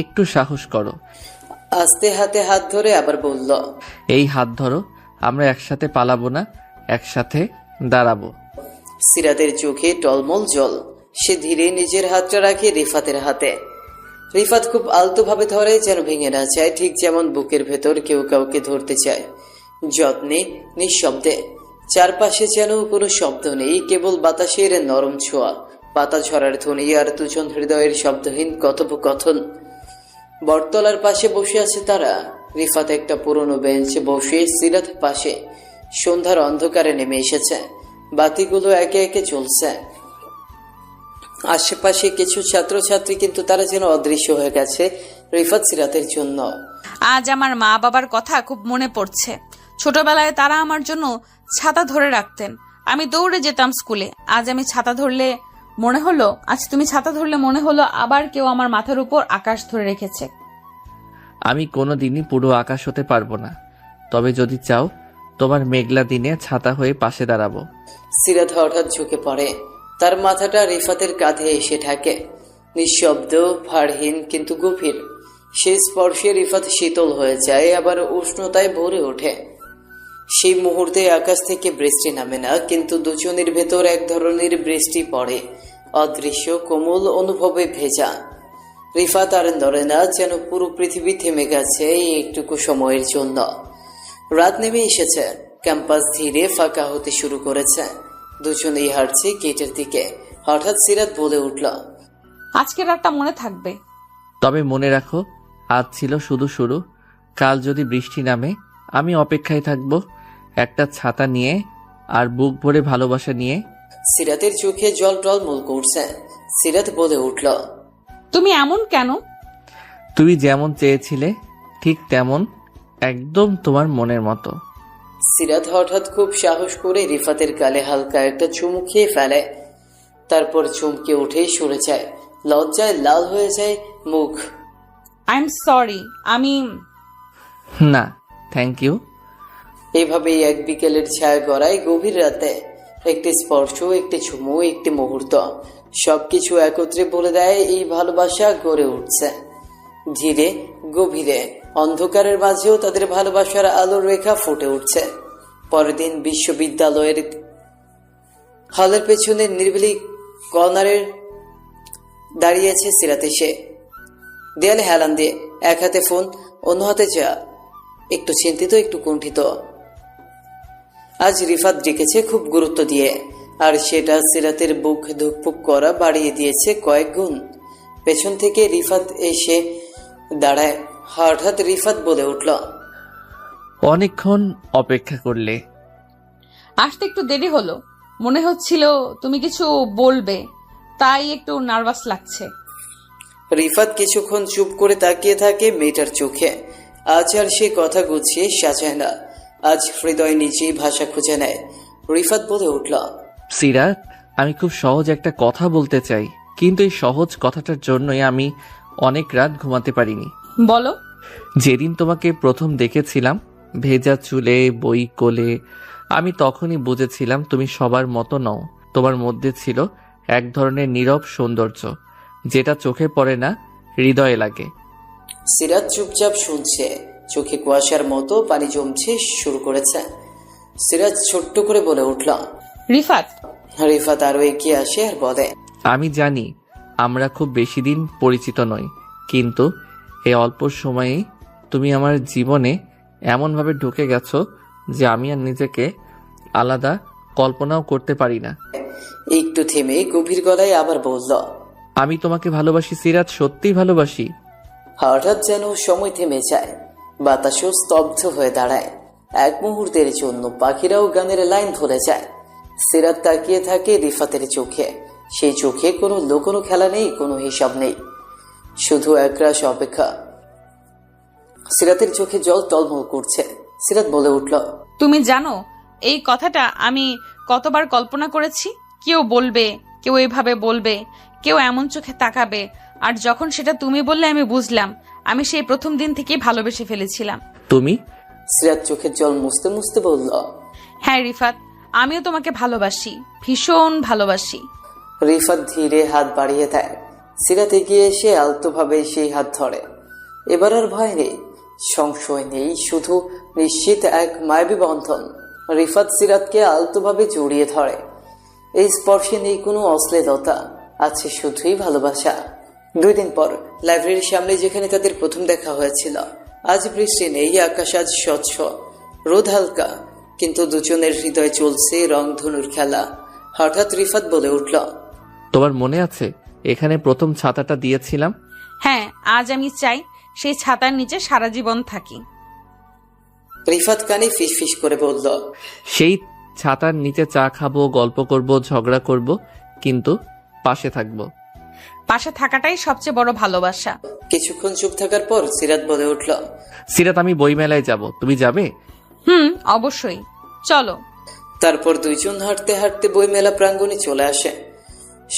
একটু সাহস করো। আস্তে হাতে হাত ধরে আবার বলল, এই হাত ধরো, আমরা একসাথে পালাবো না, একসাথে দাঁড়াবো। সিরাতের চোখে টলমল জল। সে ধীরে নিজের হাতটা রাখে রিফাতের হাতে। রিফাত খুব আলতোভাবে ধরে, যেন ভেঙে না চায়, ঠিক যেমন বুকের ভেতর কেউ কাউকে ধরতে চায়। যত্নে, নিঃশব্দে। চারপাশে যেন কোনো শব্দ নেই, কেবল বাতাসের নরম ছোঁয়া, পাতা ঝরার ধ্বনি আর দুজন হৃদয়ের শব্দহীন কথোপকথন। বটতলার পাশে বসে আছে তারা। রিফাত একটা পুরনো বেঞ্চে বসে, সিরাত পাশে। সন্ধ্যার অন্ধকারে নেমে এসেছে, বাতিগুলো একে একে চলছে। আশেপাশে কিছু ছাত্রছাত্রী, কিন্তু তারা যেন অদৃশ্য হয়ে গেছে রিফাত সিরাতের জন্য। আজ আমার মা বাবার কথা খুব মনে পড়ছে। ছোটবেলায় তারা আমার জন্য ছাতা ধরে রাখতেন, আমি দৌড়ে যেতাম স্কুলে। আজ তুমি ছাতা ধরলে মনে হলো আবার কেউ আমার মাথার উপর আকাশ ধরে রেখেছে। আমি কোনোদিনই পুরো আকাশ হতে পারবো না, তবে যদি চাও তোমার মেঘলা দিনে ছাতা হয়ে পাশে দাঁড়াবো। সিরাত হঠাৎ ঝুঁকে পড়ে, তার মাথাটা রিফাতের কাঁধে এসে ঠেকে। নিঃশব্দ, ভারহীন, কিন্তু গভীর। সেই স্পর্শে রিফাত শীতল হয়ে যায়, আবার উষ্ণতায় ভরে ওঠে। সেই মুহূর্তে আকাশ থেকে বৃষ্টি নামে না, কিন্তু দুজনের ভেতর এক ধরনের বৃষ্টি পড়ে, অদৃশ্য, কোমল, অনুভবে ভেজা। রিফাত আর নড়ে না, যেন পুরো পৃথিবী থেমে গেছে এই একটুকু সময়ের জন্য। রাত নেমে এসেছে, ক্যাম্পাস ধীরে ফাঁকা হতে শুরু করেছে। দুজনেই হাঁটছে গেটের দিকে। হঠাৎ সিরাত বলে উঠল, আজকের রাতটা মনে থাকবে। তবে মনে রাখো, আজ ছিল শুধু শুরু। কাল যদি বৃষ্টি নামে, আমি অপেক্ষায় থাকবো, একটা ছাতা নিয়ে আর বুক ভরে ভালোবাসা নিয়ে। সিরাতের চোখে জল টলমল করছে। সিরাত বলে উঠল, তুমি এমন কেন? তুমি যেমন চেয়েছিলে ঠিক তেমন, একদম তোমার মনের মতো। সিরাত হঠাৎ খুব সাহস করে রিফাতের গালে হালকা একটা চুমু খেয়ে ফেলে, তারপর চমকে উঠে সরে যায়। লজ্জায় লাল হয়ে যায় মুখ। আই এম সরি, আমি না, থ্যাংক ইউ। এভাবেই এক বিকেলের ছায়া গড়ায় গভীর রাতে। একটি স্পর্শ, একটি চুমু, একটি মুহূর্ত, সবকিছু একত্রে বলে দেয় এই ভালোবাসা গড়ে উঠছে ধীরে, গভীরে। অন্ধকারের মাঝেও তাদের ভালোবাসার আলোর রেখা ফুটে উঠছে। পরের দিন বিশ্ববিদ্যালয়ের হলের পেছনে নিরিবিলি কর্নারের দাঁড়িয়েছে সিরাত। এসে দেয়ালে হেলান দিয়ে, এক হাতে ফোন, অন্য হাতে চা, একটু চিন্তিত, একটু কুণ্ঠিত। আজ রিফাত ডেকেছে খুব গুরুত্ব দিয়ে। আর সেটা সিরাতের বুক ধুকপুক করা বাড়িয়ে দিয়েছে কয়েক গুণ। পেছন থেকে রিফাত এসে দাঁড়ায়। হঠাৎ রিফাত বলে উঠল, অনেকক্ষণ অপেক্ষা করলে। আসতে একটু দেরি হলো, মনে হচ্ছিল তুমি কিছু বলবে, তাই একটু নার্ভাস লাগছে। রিফাত কিছুক্ষণ চুপ করে তাকিয়ে থাকে মেয়েটার চোখে। আজ আর সে কথা গুছিয়ে সাজায় না, আজ হৃদয় নিজেই ভাষা খুঁজে নেয়। রিফাত বলে উঠল, সিরাত, আমি খুব সহজ একটা কথা বলতে চাই, কিন্তু এই সহজ কথাটার জন্যই আমি অনেক রাত ঘুমাতে পারিনি। বলো। যেদিন তোমাকে প্রথম দেখেছিলাম, ভেজা চুলে, বই কোলে, আমি তখনই বুঝেছিলাম তুমি সবার মতো নও। তোমার মধ্যে ছিল এক ধরনের নীরব সৌন্দর্য, যেটা চোখে পড়ে না, হৃদয়ে লাগে। সিরাত চুপচাপ শুনছে, চোখে কুয়াশার মতো পানি জমছে শুরু করেছে। সিরাত ছোট্ট করে বলে উঠল, রিফাত। রিফাত আরো এগিয়ে আসে আর বলে, আমি জানি আমরা খুব বেশি দিন পরিচিত নই, কিন্তু এই অল্প সময়ে তুমি আমার জীবনে এমনভাবে ঢুকে গেছো যে আমি আর নিজেকে আলাদা কল্পনাও করতে পারি না। একটু থেমে গভীর গলায় আবার বলল, আমি তোমাকে ভালোবাসি সিরাত, সত্যিই ভালোবাসি। হঠাৎ যেন সময় থেমে যায়, বাতাসও স্তব্ধ হয়ে দাঁড়ায়। এক মুহূর্তের জন্য পাখিরাও গানের লাইন ভুলে যায়। সিরাত তাকিয়ে থাকে রিফাতের চোখে। সেই চোখে কোনো লুকোনো খেলা নেই, কোনো হিসাব নেই, শুধু একরাশ অপেক্ষা। সিরাতের চোখে জল টলমল করছে। সিরাত বলে উঠল, তুমি জানো এই কথাটা আমি কতবার কল্পনা করেছি। কেউ বলবে, কেউ এইভাবে বলবে, কেউ এমন চোখে তাকাবে, আর যখন সেটা তুমি বললে আমি বুঝলাম আমি সেই প্রথম দিন থেকেই ভালোবেসে ফেলেছিলাম। তুমি? সিরাত চোখের জল মুছতে মুছতে বলল, হ্যাঁ রিফাত, আমিও তোমাকে ভালোবাসি, ভীষণ ভালোবাসি। রিফাত ধীরে হাত বাড়িয়ে দেয়। সিরাত এগিয়ে এসে আলতোভাবে সেই হাত ধরে। এবার আর ভয় নেই, সংশয় নেই, শুধু নিশ্চিত এক মায়াবী বন্ধন। রিফাত সিরাতকে আলতোভাবে জড়িয়ে ধরে। এই স্পর্শে নেই কোনো অশ্লীলতা, আছে শুধুই ভালোবাসা। 2 দিন পর লাইব্রেরির সামনে, যেখানে তাদের প্রথম দেখা হয়েছিল, আজ বৃষ্টি নেই, আকাশ আজ স্বচ্ছ, রোদ হালকা, কিন্তু দুজনের হৃদয় চলছে রংধনুর খেলা। হঠাৎ রিফাত বলে উঠল, তোমার মনে আছে এখানে প্রথম ছাতাটা দিয়েছিলাম? হ্যাঁ, আজ আমি চাই সেই ছাতার নিচে সারা জীবন থাকি। রিফাত কানে ফিস ফিস করে বলল, সেই ছাতার নিচে চা খাবো, গল্প করব, ঝগড়া করব, কিন্তু পাশে থাকবো। পাশে থাকাটাই সবচেয়ে বড় ভালোবাসা। কিছুক্ষণ চুপ থাকার পর সিরাত বলে উঠল, সিরাত, আমি বইমেলায় যাব, তুমি যাবে? অবশ্যই, চলো। তারপর দুইজন হাঁটতে হাঁটতে বইমেলা প্রাঙ্গণে চলে আসে।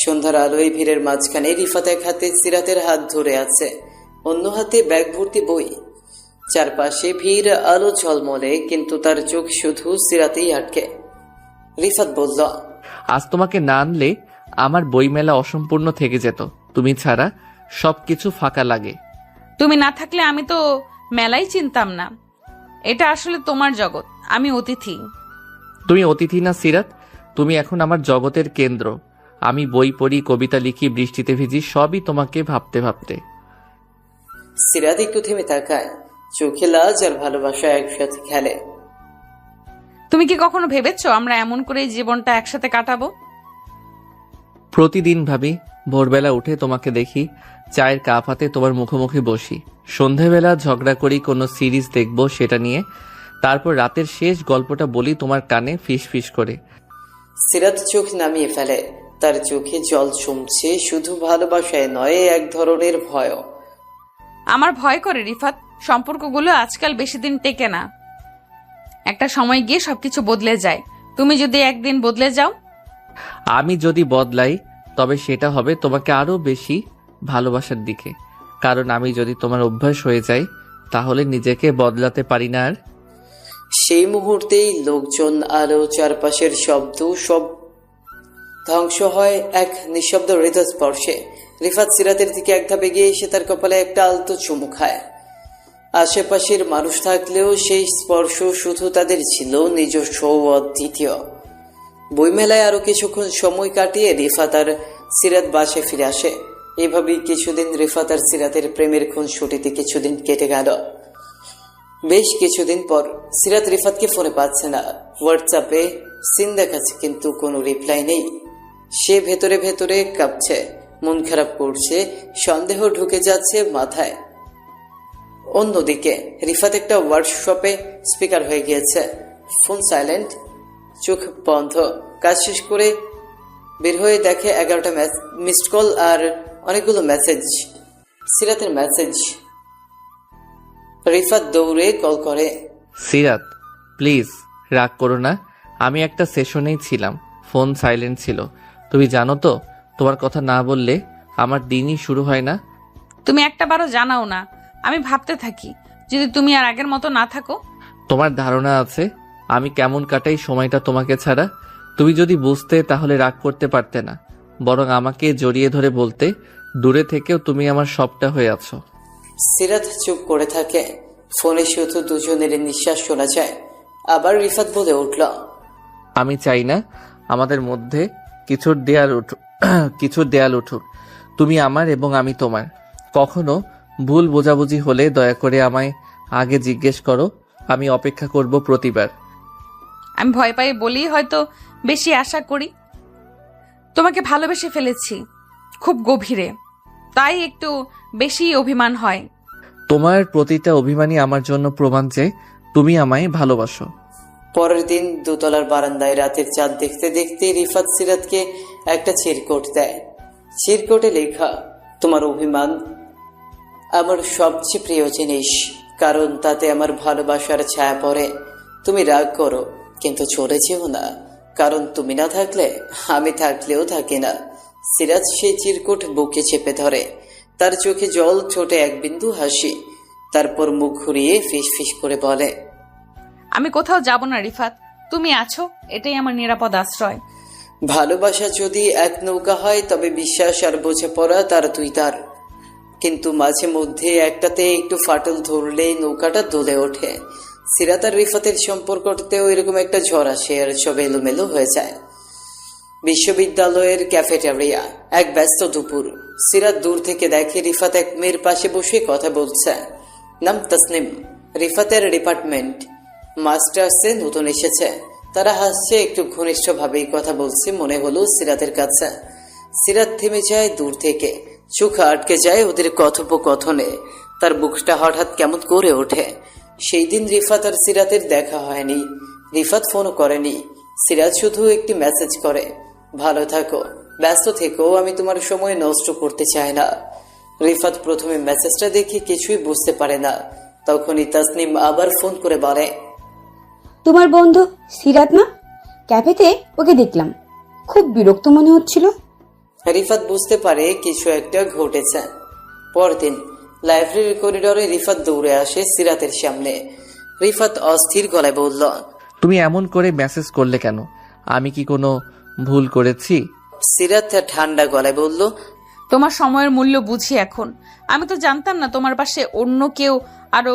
সন্ধ্যার আলোয় ভিড়ের মাঝখানে রিফাত এক হাতে সিরাতের হাত ধরে আছে, অন্য হাতে ব্যাগ ভর্তি বই। চারপাশে ভিড়, আলো ঝলমলে, কিন্তু তার চোখ শুধু সিরাতেই আটকে। রিফাত বলল, আজ তোমাকে না আনলে আমার বইমেলা অসম্পূর্ণ থেকে যেত। তুমি ছাড়া সবকিছু ফাঁকা লাগে। তুমি না থাকলে আমি তো মেলাই চিনতাম না। এটা আসলে তোমার জগৎ, আমি অতিথি। তুমি অতিথি না সিরাত, তুমি এখন আমার জগতের কেন্দ্র। আমি বই পড়ি, কবিতা লিখি, বৃষ্টিতে ভিজি, সবই তোমাকে ভাবতে ভাবতে। সিরাত একটু থেমে তাকায়, চোখে লাজ আর ভালোবাসা একসাথে খেলে। তুমি কি কখনো ভেবেছো আমরা এমন করে জীবনটা একসাথে কাটাবো? প্রতিদিন ভাবি। ভোরবেলা উঠে তোমাকে দেখি, চায়ের কাপ হাতে তোমার মুখোমুখি বসি। সন্ধেবেলা ঝগড়া করি, কোনো সিরিজ দেখবো সেটা নিয়ে। তারপর রাতের শেষ গল্পটা বলি তোমার কানে ফিস ফিস করে। সিরাত চোখ নামিয়ে ফেলে, তার চোখে জল জমছে, শুধু ভালোবাসায় নয়, এক ধরনের ভয়। আমার ভয় করে রিফাত, সম্পর্কগুলো আজকাল বেশি দিন টেকে না। একটা সময় গিয়ে সবকিছু বদলে যায়। তুমি যদি একদিন বদলে যাও? আমি যদি বদলাই, তবে সেটা হবে তোমাকে আরো বেশি ভালোবাসার দিকে। কারণ আমি যদি তোমার অভ্যাস হয়ে যাই, তাহলে নিজেকে বদলাতে পারি না আর। সেই মুহূর্তেই লোকজন, আলো, চারপাশের শব্দ সব ধ্বংস হয় এক নিঃশব্দ হৃদস্পর্শে। রিফাত সিরাতের দিকে এক ধাপ এগিয়ে এসে তার কপালে একটা আলতো চুমু খায়। আশেপাশের মানুষ থাকলেও সেই স্পর্শ শুধু তাদের ছিল নিজস্ব ও অদ্বিতীয়। বইমেলায় আরো কিছুক্ষণ সময় কাটিয়ে রিফাত আর সিরাত বাসে ফিরে আসে। এভাবেই কিছুদিন রিফাত আর সিরাতের প্রেমের খুনসুটিতে কিছুদিন কেটে গেল। বেশ কিছুদিন পর সিরাত রিফাতকে ফোনে পাচ্ছে না। হোয়াটসঅ্যাপে সিন দেখাচ্ছে কিন্তু কোনো রিপ্লাই নেই। সে ভেতরে ভেতরে কাঁপছে, মন খারাপ করছে, সন্দেহ ঢুকে যাচ্ছে মাথায়। অন্যদিকে রিফাত একটা ওয়ার্কশপে স্পিকার হয়ে গিয়েছে, ফোন সাইলেন্ট, চোখ বন্ধ। কাজ শেষ করে বের হয়ে দেখে 11টা মিসড কল আর অনেকগুলো মেসেজ, সিরাতের মেসেজ। রিফাত দৌড়ে কল করে। সিরাত, প্লিজ রাগ করো না, আমি একটা সেশনেই ছিলাম, ফোন সাইলেন্ট ছিল। তুমি জানো তো, তোমার কথা না বললে আমার দিনই শুরু হয় না। তুমি একটা বারও জানাও না, আমি ভাবতে থাকি যদি তুমি আর আগের মতো না থাকো। তোমার ধারণা আছে আমি কেমন কাটাই সময়টা তোমাকে ছাড়া? তুমি যদি বুঝতে তাহলে রাগ করতে পারতে না, বরং আমাকে জড়িয়ে ধরে বলতে, দূরে থেকেও তুমি আমার সবটা হয়ে আছো। সিরাত চুপ করে থাকে। ফোনে শুধু দুজনের নিঃশ্বাস শোনা যায়। আবার রিফাত বলে উঠল, আমি চাই না আমাদের মধ্যে কিছুর দেয়াল উঠুক। তুমি আমার এবং আমি তোমার। কখনো ভুল বোঝাবুঝি হলে দয়া করে আমায় আগে জিজ্ঞেস করো, আমি অপেক্ষা করব প্রতিবার। আমি ভয় পাই বলেই হয়তো বেশি আশা করি। তোমাকে ভালোবেসে ফেলেছি খুব গভীরে, তাই একটু বেশি অভিমান হয়। তোমার প্রতিটা অভিমানই আমার জন্য প্রমাণ যে তুমি আমায় ভালোবাসো। পরের দিন দোতলার বারান্দায় রাতের চাঁদ দেখতে দেখতে রিফাত সিরাতকে একটা চিরকুট দেয়। চিরকুটে লেখা, তোমার অভিমান আমার সবচেয়ে প্রিয় জিনিস, কারণ তাতে আমার ভালোবাসার ছায়া পড়ে। তুমি রাগ করো কিন্তু চলে যেও না, কারণ তুমি না থাকলে আমি থাকলেও থাকি না। সিরাত সেই চিরকুট বুকে চেপে ধরে, তার চোখে জল, ছোটে এক বিন্দু হাসি। তারপর মুখ ঘুরিয়ে ফিস ফিস করে বলে, আমি কোথাও যাব না রিফাত, তুমি আছো, এটাই আমার নিরাপদ আশ্রয়। ভালোবাসা যদি এক নৌকা হয় তবে বিশ্বাস আর বোঝাপড়া তার দুই তার। কিন্তু মাঝে মধ্যে একটাতে একটু ফাটল ধরলেই নৌকাটা দোলে ওঠে। সিরাত আর রিফাতের সম্পর্কতেও এরকম একটা ঝড় আসে আর সব এলোমেলো হয়ে যায়। বিশ্ববিদ্যালয়ের ক্যাফেটেরিয়া, এক ব্যস্ত দুপুর। সিরাত দূর থেকে দেখে রিফাত এক মেয়ের পাশে বসে কথা বলছে। নাম তাসনিম, রিফাতের ডিপার্টমেন্ট, মাস্টার্সে নতুন এসেছে। তারা হাসছে, একটু ঘনিষ্ঠভাবেই কথা বলছে মনে হলো সিরাতের কাছে। সিরাত থেমে যায় দূর থেকে, চোখ আটকে যায় ওদের কথোপকথনে। তার বুকটা হঠাৎ কেমন করে ওঠে। সেই দিন রিফাত আর সিরাতের দেখা হয়নি। রিফাত ফোনও করেনি। সিরাত শুধু একটি মেসেজ করে, ভালো থাকো, ব্যস্ত থেকো, আমি তোমার সময় নষ্ট করতে চাই না। রিফাত প্রথমে মেসেজটা দেখে কিছুই বুঝতে পারে না। তখনই তাসনিম আবার ফোন করে বলে, তোমার বন্ধু সিরাত না? ক্যাফেতে ওকে দেখলাম, খুব বিরক্ত মনে হচ্ছিল। রিফাত বুঝতে পারে কিছু একটা ঘটেছে। পরদিন লাইব্রেরির করিডোরে রিফাত দৌড়ে আসে সিরাতের সামনে। রিফাত অস্থির গলায় বলল, তুমি এমন করে মেসেজ করলে কেন? আমি কি কোনো ভুল করেছি? সিরাত ঠান্ডা গলায় বলল, তোমার সময়ের মূল্য বুঝি এখন। আমি তো জানতাম না তোমার পাশে অন্য কেউ আরো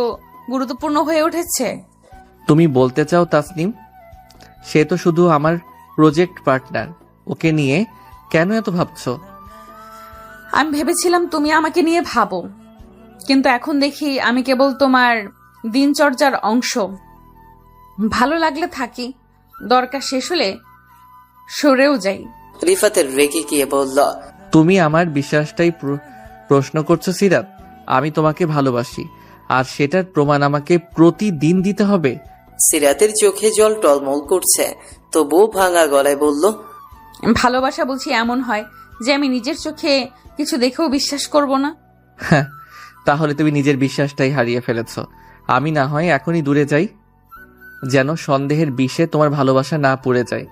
গুরুত্বপূর্ণ হয়ে উঠেছে। তুমি বলতে চাও তাসনিম, সে তো শুধু আমার প্রজেক্ট পার্টনার, ওকে নিয়ে কেন এত ভাবছো? আমি ভেবেছিলাম তুমি আমাকে নিয়ে ভাবো, কিন্তু এখন দেখি আমি কেবল তোমার দিনচর্যার অংশ। ভালো লাগলে থাকি, দরকার শেষ হলে সরেও যাই। রিফাতের রেগে গিয়ে বলল, তুমি আমার বিশ্বাসটাই প্রশ্ন করছো সিরাত? আমি তোমাকে ভালোবাসি, আর সেটার প্রমাণ আমাকে প্রতিদিন দিতে হবে? সিরাতের চোখে জল টলমল করছে, তবুও ভাঙা গলায় বলল, ভালোবাসা বলছি এমন হয় যে আমি নিজের চোখে কিছু দেখেও বিশ্বাস করব না। হ্যাঁ, তাহলে তুমি নিজের বিশ্বাসটাই হারিয়ে ফেলেছো। আমি না হয় এখনই দূরে যাই, যেন সন্দেহের বিষে তোমার ভালোবাসা না পড়ে যায়।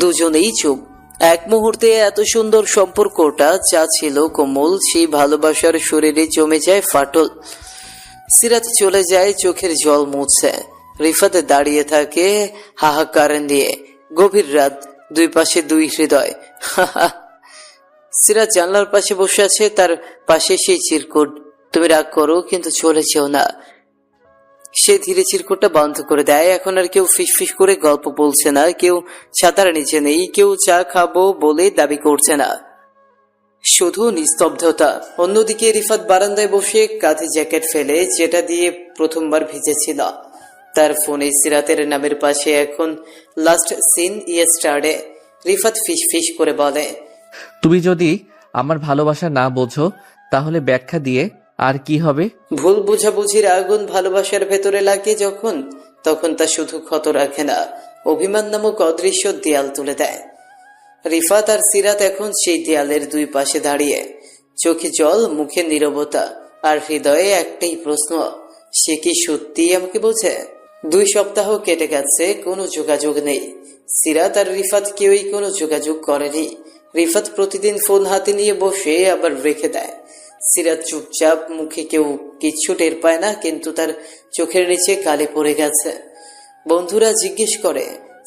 দুজনেই চুপ। এক মুহূর্তে এত সুন্দর সম্পর্কটা যা ছিল কোমল, সেই ভালোবাসার শরীরে জমে যায় ফাটল। সিরাত চলে যায়, চোখের জল মুছছে। রিফাত দাঁড়িয়ে থাকে হাহাকার নিয়ে। গভীর রাত, দুই পাশে দুই হৃদয়। সিরাত জানলার পাশে বসে আছে, তার পাশে সেই চিরকুট। তুমি রাগ করো কিন্তু চলে যেও না। সে ধীরে চিরকুটটা বন্ধ করে দেয়। এখন আর কেউ ফিসফিস করে গল্প বলছে না, কেউ ছাতার নিচে নেই, কেউ চা খাবো বলে দাবি করছে না, শুধু নিস্তব্ধতা। অন্যদিকে রিফাত বারান্দায় বসে কাঁধে জ্যাকেট ফেলে, যেটা দিয়ে প্রথমবার ভিজেছিল, তার ফোনে সিরাতের নামের পাশে এখন লাস্ট সিন ইয়েস্টারডে। রিফাত ফিস ফিস করে বলে, তুমি যদি আমার ভালোবাসা না বোঝো তাহলে ব্যাখ্যা দিয়ে আর কি হবে? ভুল বুঝাবুঝির আগুন ভালোবাসার ভেতরে লাগে যখন, তখন তা শুধু ক্ষত রাখে না, অভিমান নামক অদৃশ্য দেয়াল তুলে দেয়। রিফাত আর সিরাত এখন সেই দেয়ালের দুই পাশে দাঁড়িয়ে, চোখে জল, মুখে নীরবতা, আর হৃদয়ে একটাই প্রশ্ন, সে কি সত্যিই আমাকে বোঝে? 2 সপ্তাহ কেটে গেছে, কোনো যোগাযোগ নেই। সিরাত আর রিফাত কেউই কোনো যোগাযোগ করেনি। রিফাত প্রতিদিন ফোন হাতে নিয়ে বসে আবার রেখে দেয়। সিরাত চুপচাপ, মুখে কেউ কিচ্ছু টের পায় না, কিন্তু তার চোখের নিচে কালি পড়ে গেছে। বন্ধুরা জিজ্ঞেস করে,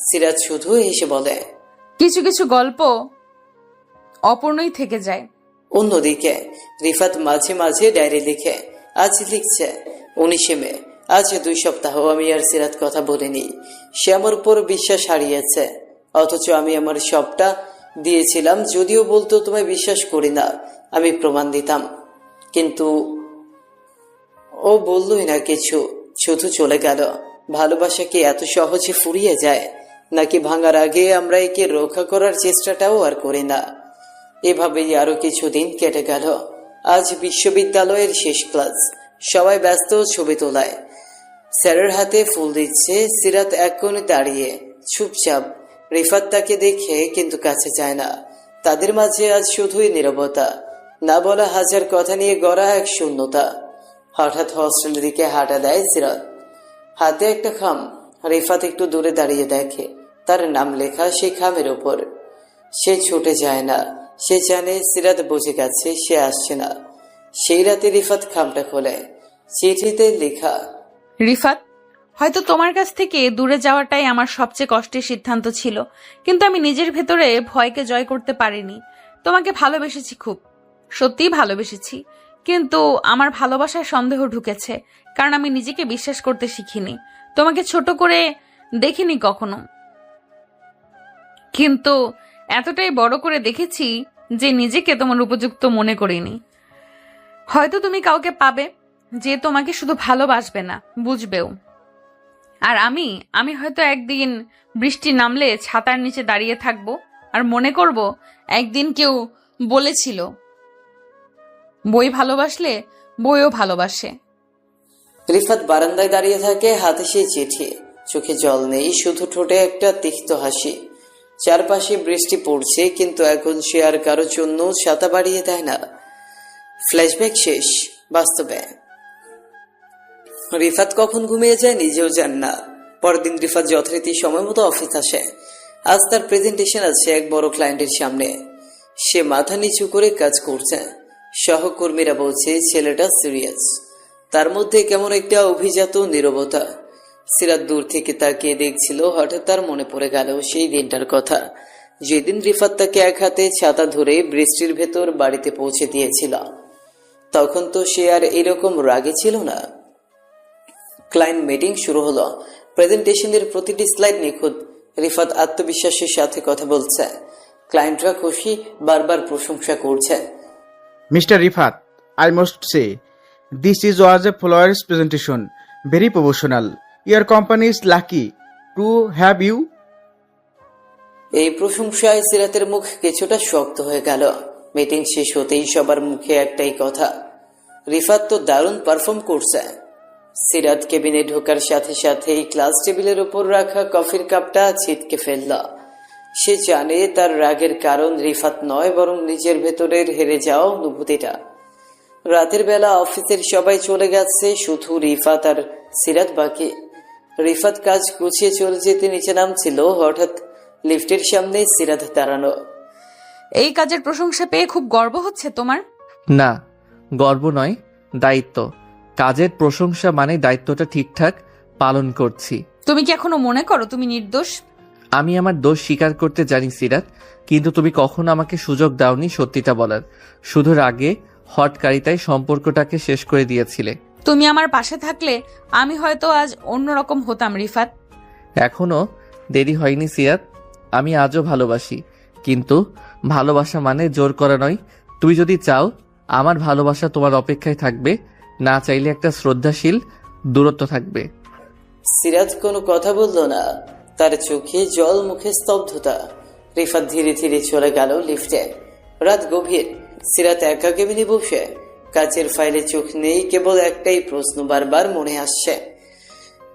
সিরাত শুধু হেসে বলে, কিছু কিছু গল্প অপূর্ণই থেকে যায়। অন্যদিকে রিফাত মাঝে মাঝে ডায়েরি লিখে। আজ লিখছে, 19 মে, আজ 2 সপ্তাহ আমি আর সিরাত কথা বলিনি। সে আমার উপর বিশ্বাস হারিয়েছে, অথচ আমি আমার সবটা দিয়েছিলাম। যদিও বলতো তোমায় বিশ্বাস করি না, আমি প্রমাণ দিতাম, কিন্তু ও বললই না কিছু, শুধু চলে গেল। ভালোবাসা কি এত সহজে ফুরিয়ে যায়, নাকি ভাঙার আগে আমরা একে রক্ষা করার চেষ্টাটাও আর করি না? এভাবেই আরো কিছুদিন কেটে গেল। আজ বিশ্ববিদ্যালয়ের শেষ ক্লাস, সবাই ব্যস্ত ছবি তোলায়। স্যারের হাতে ফুল দিচ্ছে, সিরাত এক কোণে দাঁড়িয়ে চুপচাপ। রিফাত তাকে দেখে কিন্তু কাছে যায় না। তাদের মাঝে আজ শুধুই নীরবতা, না বলা হাজার কথা নিয়ে গড়া এক শূন্যতা। হঠাৎ হস্টেলের দিকে হাঁটা দেয় সিরাত, হাতে একটা খাম। রিফাত একটু দূরে দাঁড়িয়ে দেখে তার নাম লেখা সেই খামের ওপর। সে ছুটে যায় না, সে জানে সিরাত বুঝে গেছে সে আসছে না। সেই রাতে রিফাত খামটা খোলে, চিঠিতে লেখা, রিফাত, হয়তো তোমার কাছ থেকে দূরে যাওয়াটাই আমার সবচেয়ে কষ্টের সিদ্ধান্ত ছিল, কিন্তু আমি নিজের ভেতরে ভয়কে জয় করতে পারিনি। তোমাকে ভালোবেসেছি, খুব সত্যিই ভালোবেসেছি, কিন্তু আমার ভালোবাসায় সন্দেহ ঢুকেছে, কারণ আমি নিজেকে বিশ্বাস করতে শিখিনি। তোমাকে ছোট করে দেখিনি কখনো, কিন্তু এতটাই বড় করে দেখেছি যে নিজেকে তোমার উপযুক্ত মনে করিনি। হয়তো তুমি কাউকে পাবে যে তোমাকে শুধু ভালোবাসবে না, বুঝবেও। আর আমি হয়তো একদিন বৃষ্টি নামলে ছাতার নিচে দাঁড়িয়ে থাকবো আর মনে করব একদিন কেউ বলেছিল বই ভালোবাসলে বইও ভালোবাসে। রিফাত বারান্দায় দাঁড়িয়ে থাকে, হাতে সেই চিঠি, চোখে জল নেই, শুধু ঠোঁটে একটা তিক্ত হাসি। চারপাশে বৃষ্টি পড়ছে, কিন্তু এখন সে আর কারোর জন্য ছাতা বাড়িয়ে দেয় না। ফ্ল্যাশব্যাক শেষ, বাস্তবে রিফাত কখন ঘুমিয়ে যায় নিজেও জান না। পরদিন রিফাত যথারীতি সময় মতো অফিস আসে। আজ তার প্রেজেন্টেশন আছে এক বড় ক্লায়েন্টের সামনে। সে মাথা নিচু করে কাজ করছে। সহকর্মীরা বলছে ছেলেটা সিরিয়াস, তার মধ্যে কেমন একটা অভিজাত নীরবতা। সিরাত দূর থেকে তাকিয়ে দেখছিল। হঠাৎ তার মনে পড়ে গেল সেই দিনটার কথা, যেদিন রিফাত তাকে এক হাতে ছাতা ধরে বৃষ্টির ভেতর বাড়িতে পৌঁছে দিয়েছিল। তখন তো সে আর এরকম রাগে ছিল না। ক্লায়েন্ট মিটিং শুরু হলো। প্রেজেন্টেশনের প্রতিটি স্লাইড নিখুঁত। রিফাত আত্মবিশ্বাসের সাথে কথা বলছে। ক্লায়েন্টরা খুশি, বারবার প্রশংসা করছে। Mr. Rifat, I must say, this was a flawless presentation, very professional. Your company is lucky to have you. এই প্রশংসায় সিরাতের মুখ কিছুটা শক্ত হয়ে গেল। মিটিং শেষ হতেই সবার মুখে একটাই কথা, রিফাত তো দারুণ পারফর্ম করছে। সিরাত কেবিনে ঢোকার সাথে সাথেই ক্লাস টেবিলের উপর রাখা কফির কাপটা ছিটকে ফেলল। সে জানে তার রাগের কারণ রিফাত নয়, বরং নিজের ভেতরের হেরে যাওয়া অনুভূতিটা। রাতের বেলা অফিসের সবাই চলে গেছে, শুধু রিফাত আর সিরাত বাকি। রিফাত কাজ গুছিয়ে চলে যেতে নিচে নামছিল, হঠাৎ লিফটের সামনে সিরাত দাঁড়ানো। এই কাজের প্রশংসা পেয়ে খুব গর্ব হচ্ছে তোমার? না, গর্ব নয়, দায়িত্ব। কাজের প্রশংসা মানে দায়িত্বটা ঠিকঠাক পালন করছি। তুমি কি এখনো মনে করো তুমি নির্দোষ? আমি আমার দোষ স্বীকার করতে জানি সিরাত, কিন্তু তুমি কখনো আমাকে সুযোগ দাওনি সত্যিটা বলার। শুধু রাগে হটকারিতায় সম্পর্কটাকে শেষ করে দিয়েছিলে। তুমি আমার পাশে থাকলে আমি হয়তো আজ অন্যরকম হতাম রিফাত। এখনো দেরি হয়নি সিরাত, আমি আজও ভালোবাসি, কিন্তু ভালোবাসা মানে জোর করা নয়। তুই যদি চাও আমার ভালোবাসা তোমার অপেক্ষায় থাকবে, না চাইলে একটা শ্রদ্ধাশীল দূরত্ব থাকবে। সিরাত কোনো কথা বলল না, তার চোখে জল, মুখে স্তব্ধতা। রিফাত ধীরে ধীরে চলে গেল লিফটে। রাত গভীর, সিরাত একা কেবিনে বসে কাচের ফাইলে চোখ নেই, কেবল একটাই প্রশ্ন বারবার মনে আসছে,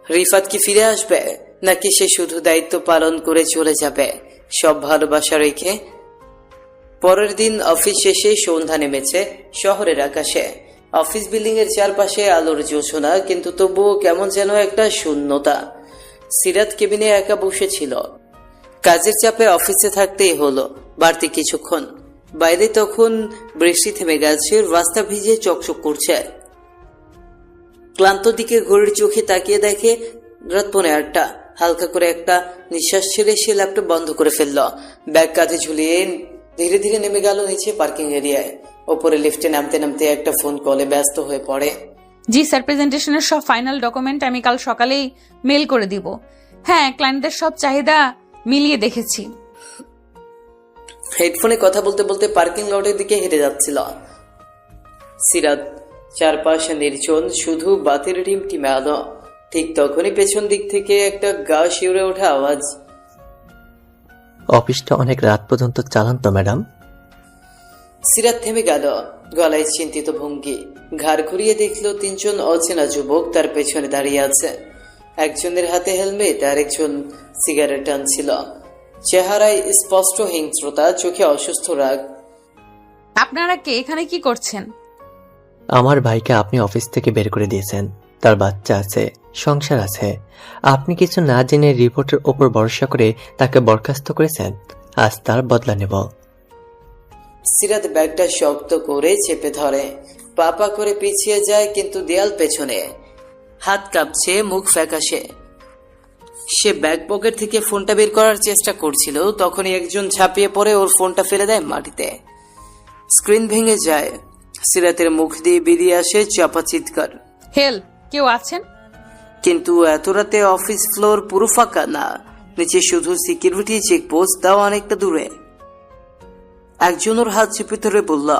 রিফাত কি ফিরে আসবে, নাকি সে শুধু দায়িত্ব পালন করে চলে যাবে সব ভালোবাসা রেখে। পরের দিন অফিস শেষে সন্ধ্যা নেমেছে শহরের আকাশে। অফিস বিল্ডিং এর চারপাশে আলোর জোছনা, কিন্তু তবুও কেমন যেন একটা শূন্যতা। সিরাত কেবিনে একা বসেছিল। কাজের চাপে অফিসে থাকতেই হলো বাড়তি কিছুক্ষণ। বাইরে তখন বৃষ্টি থেমে গেছে, রাস্তা ভিজে চকচক করছে। ক্লান্ত দিকে ঘড়ির চোখে তাকিয়ে দেখে রাত 8:15। হালকা করে একটা নিঃশ্বাস ছেড়ে সে ল্যাপটপ বন্ধ করে ফেলল। ব্যাগ কাঁধে ঝুলিয়ে ধীরে ধীরে নেমে গেল নিচে পার্কিং এরিয়ায়। ওপরে লিফটে নামতে নামতে একটা ফোন কলে ব্যস্ত হয়ে পড়ে। জি স্যার, প্রেজেন্টেশনের সব ফাইনাল ডকুমেন্ট আমি কাল সকালেই মেল করে দিব। হ্যাঁ, ক্লায়েন্টদের সব চাহিদা মিলিয়ে দেখেছি। হেডফোনে কথা বলতে বলতে পার্কিং লটের দিকে হেঁটে যাচ্ছিল সিরাত। চারপাশে নির্জন, শুধু বাতির টিমটিমে আলো। ঠিক তখনই পেছন দিক থেকে একটা গা শিউরে ওঠা আওয়াজ। অফিসটা অনেক রাত পর্যন্ত চালান তো ম্যাডাম? সিরাত থেমে গেল, গলায় চিন্তিত ভঙ্গি। ঘাড় ঘুরিয়ে দেখলো 3 জন অচেনা যুবক তার পেছনে দাঁড়িয়ে আছে। একজনের হাতে হেলমেট, আর একজন সিগারেট টানছিল। চেহারায় স্পষ্ট হিংস্রতা, চোখে অসুস্থ রাগ। আপনারা কে, এখানে কি করছেন? আমার ভাইকে আপনি অফিস থেকে বের করে দিয়েছেন। তার বাচ্চা আছে, সংসার আছে। আপনি কিছু না জেনে রিপোর্টের ওপর ভরসা করে তাকে বরখাস্ত করেছেন। আজ তার বদলা নেব। সিরাত ব্যাগটা শক্ত করে চেপে ধরে, পাপা করে পিছিয়ে যায়, কিন্তু দেয়াল পেছনে। হাত কাঁপছে, মুখ ফ্যাকাশে। সে ব্যাগ পকেট থেকে ফোনটা বের করার চেষ্টা করছিল, তখনই একজন ঝাঁপিয়ে পড়ে ওর ফোনটা ফেলে দেয় মাটিতে। স্ক্রিন ভেঙে যায়। সিরাতের মুখ দিয়ে বেরিয়ে আসে চাপা চিৎকার। হেল, কেউ আছেন? কিন্তু এত রাতে অফিস ফ্লোর পুরো ফাঁকা না, নিচে শুধু সিকিউরিটি চেকপোস্ট, তাও অনেকটা দূরে। একজন ওর হাত চেপে ধরে বলল,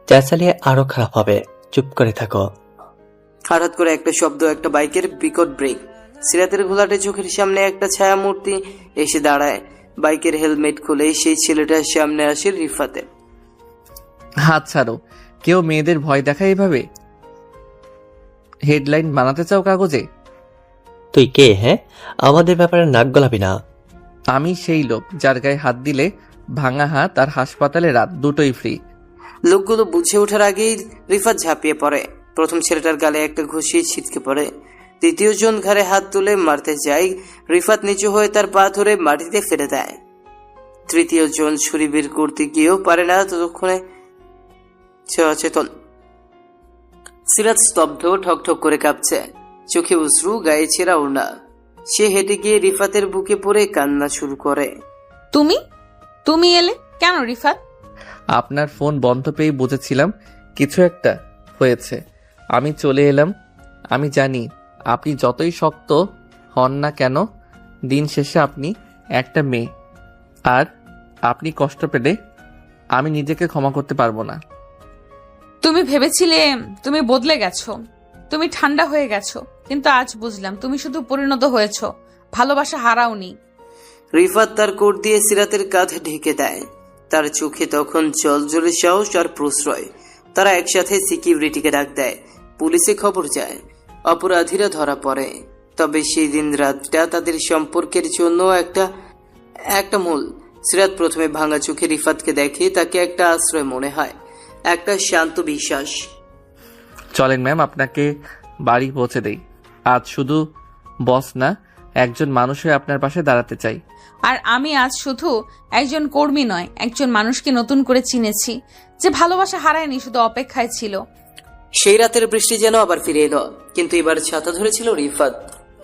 চেঁচালে আরো খারাপ হবে, চুপ করে থাকো। হঠাৎ করে একটা শব্দ, একটা বাইকের বিকট ব্রেক। সিরাতের ঘোলাটে চোখের সামনে একটা ছায়া মূর্তি এসে দাঁড়ায়। বাইকের হেলমেট খুলে সেই ছেলেটার সামনে আসে রিফাতে। হাত ছাড়ো, কেউ মেয়েদের ভয় দেখায় এভাবে? হেডলাইন বানাতে চাও কাগজে? তুই কে? হ্যাঁ, আমাদের ব্যাপারে নাক গলাবি না। আমি সেই লোক যার গায়ে হাত দিলে ভাঙা হাত আর হাসপাতালে রাত দুটোই ফ্রি। লোকগুলো বুঝে ওঠার আগেই রিফাত ঝাঁপিয়ে পড়ে। প্রথম ছেলেটার গালে একটা ঘুষি ছিটকে পড়ে। তৃতীয় জন ঘাড়ে হাত তুলে মারতে যায়। রিফাত নিচু হয়ে তার পা ধরে মাটিতে ফেলে দেয়। তৃতীয় জন ছুরি বের করতে গিয়েও পারে না, ততক্ষণে অচেতন। সিরাত স্তব্ধ, ঠকঠক করে কাঁপছে, চোখে অশ্রু, গায়ে ছেঁড়া ওড়না। সে হেঁটে গিয়ে রিফাতের বুকে পড়ে কান্না শুরু করে। তুমি এলে কেন রিফাত? আপনার ফোন বন্ধ পেয়ে বুঝেছিলাম কিছু একটা হয়েছে, আমি চলে এলাম। আমি জানি আপনি যতই শক্ত হন না কেন, দিন শেষে আপনি একটা মেয়ে, আর আপনি কষ্ট পেলে আমি নিজেকে ক্ষমা করতে পারবো না। তুমি ভেবেছিলে তুমি বদলে গেছো, তুমি ঠান্ডা হয়ে গেছো, কিন্তু আজ বুঝলাম তুমি শুধু পরিণত হয়েছো, ভালোবাসা হারাওনি। রিফাত তার কোট দিয়ে সিরাতের কাঁধে ঢেকে দেয়। তার চোখে তখন জলজলে সাহস আর প্রশ্রয়। তারা একসাথে সিকিউরিটিকে ডাক দেয়। পুলিশে খবর যায়, অপরাধীরা ধরা পড়ে। তবে সেই দিন রাতটা তাদের সম্পর্কের জন্য একটা মূল। সিরাত প্রথমে ভাঙা চোখে রিফাতকে দেখে, তাকে একটা আশ্রয় মনে হয়, একটা শান্ত বিশ্বাস। চলেন ম্যাম, আপনাকে বাড়ি পৌঁছে দেই। আজ শুধু বস না, একজন মানুষ হয়ে আপনার পাশে দাঁড়াতে চাই। আর আমি আজ শুধু একজন কর্মী নয়, একজন মানুষকে নতুন করে চিনেছি, যে ভালোবাসা হারায়নি, শুধু অপেক্ষায় ছিল। সেই রাতের বৃষ্টি যেন আবার ফিরে এলো, কিন্তু এবার ছাতা ধরেছিল রিফাত,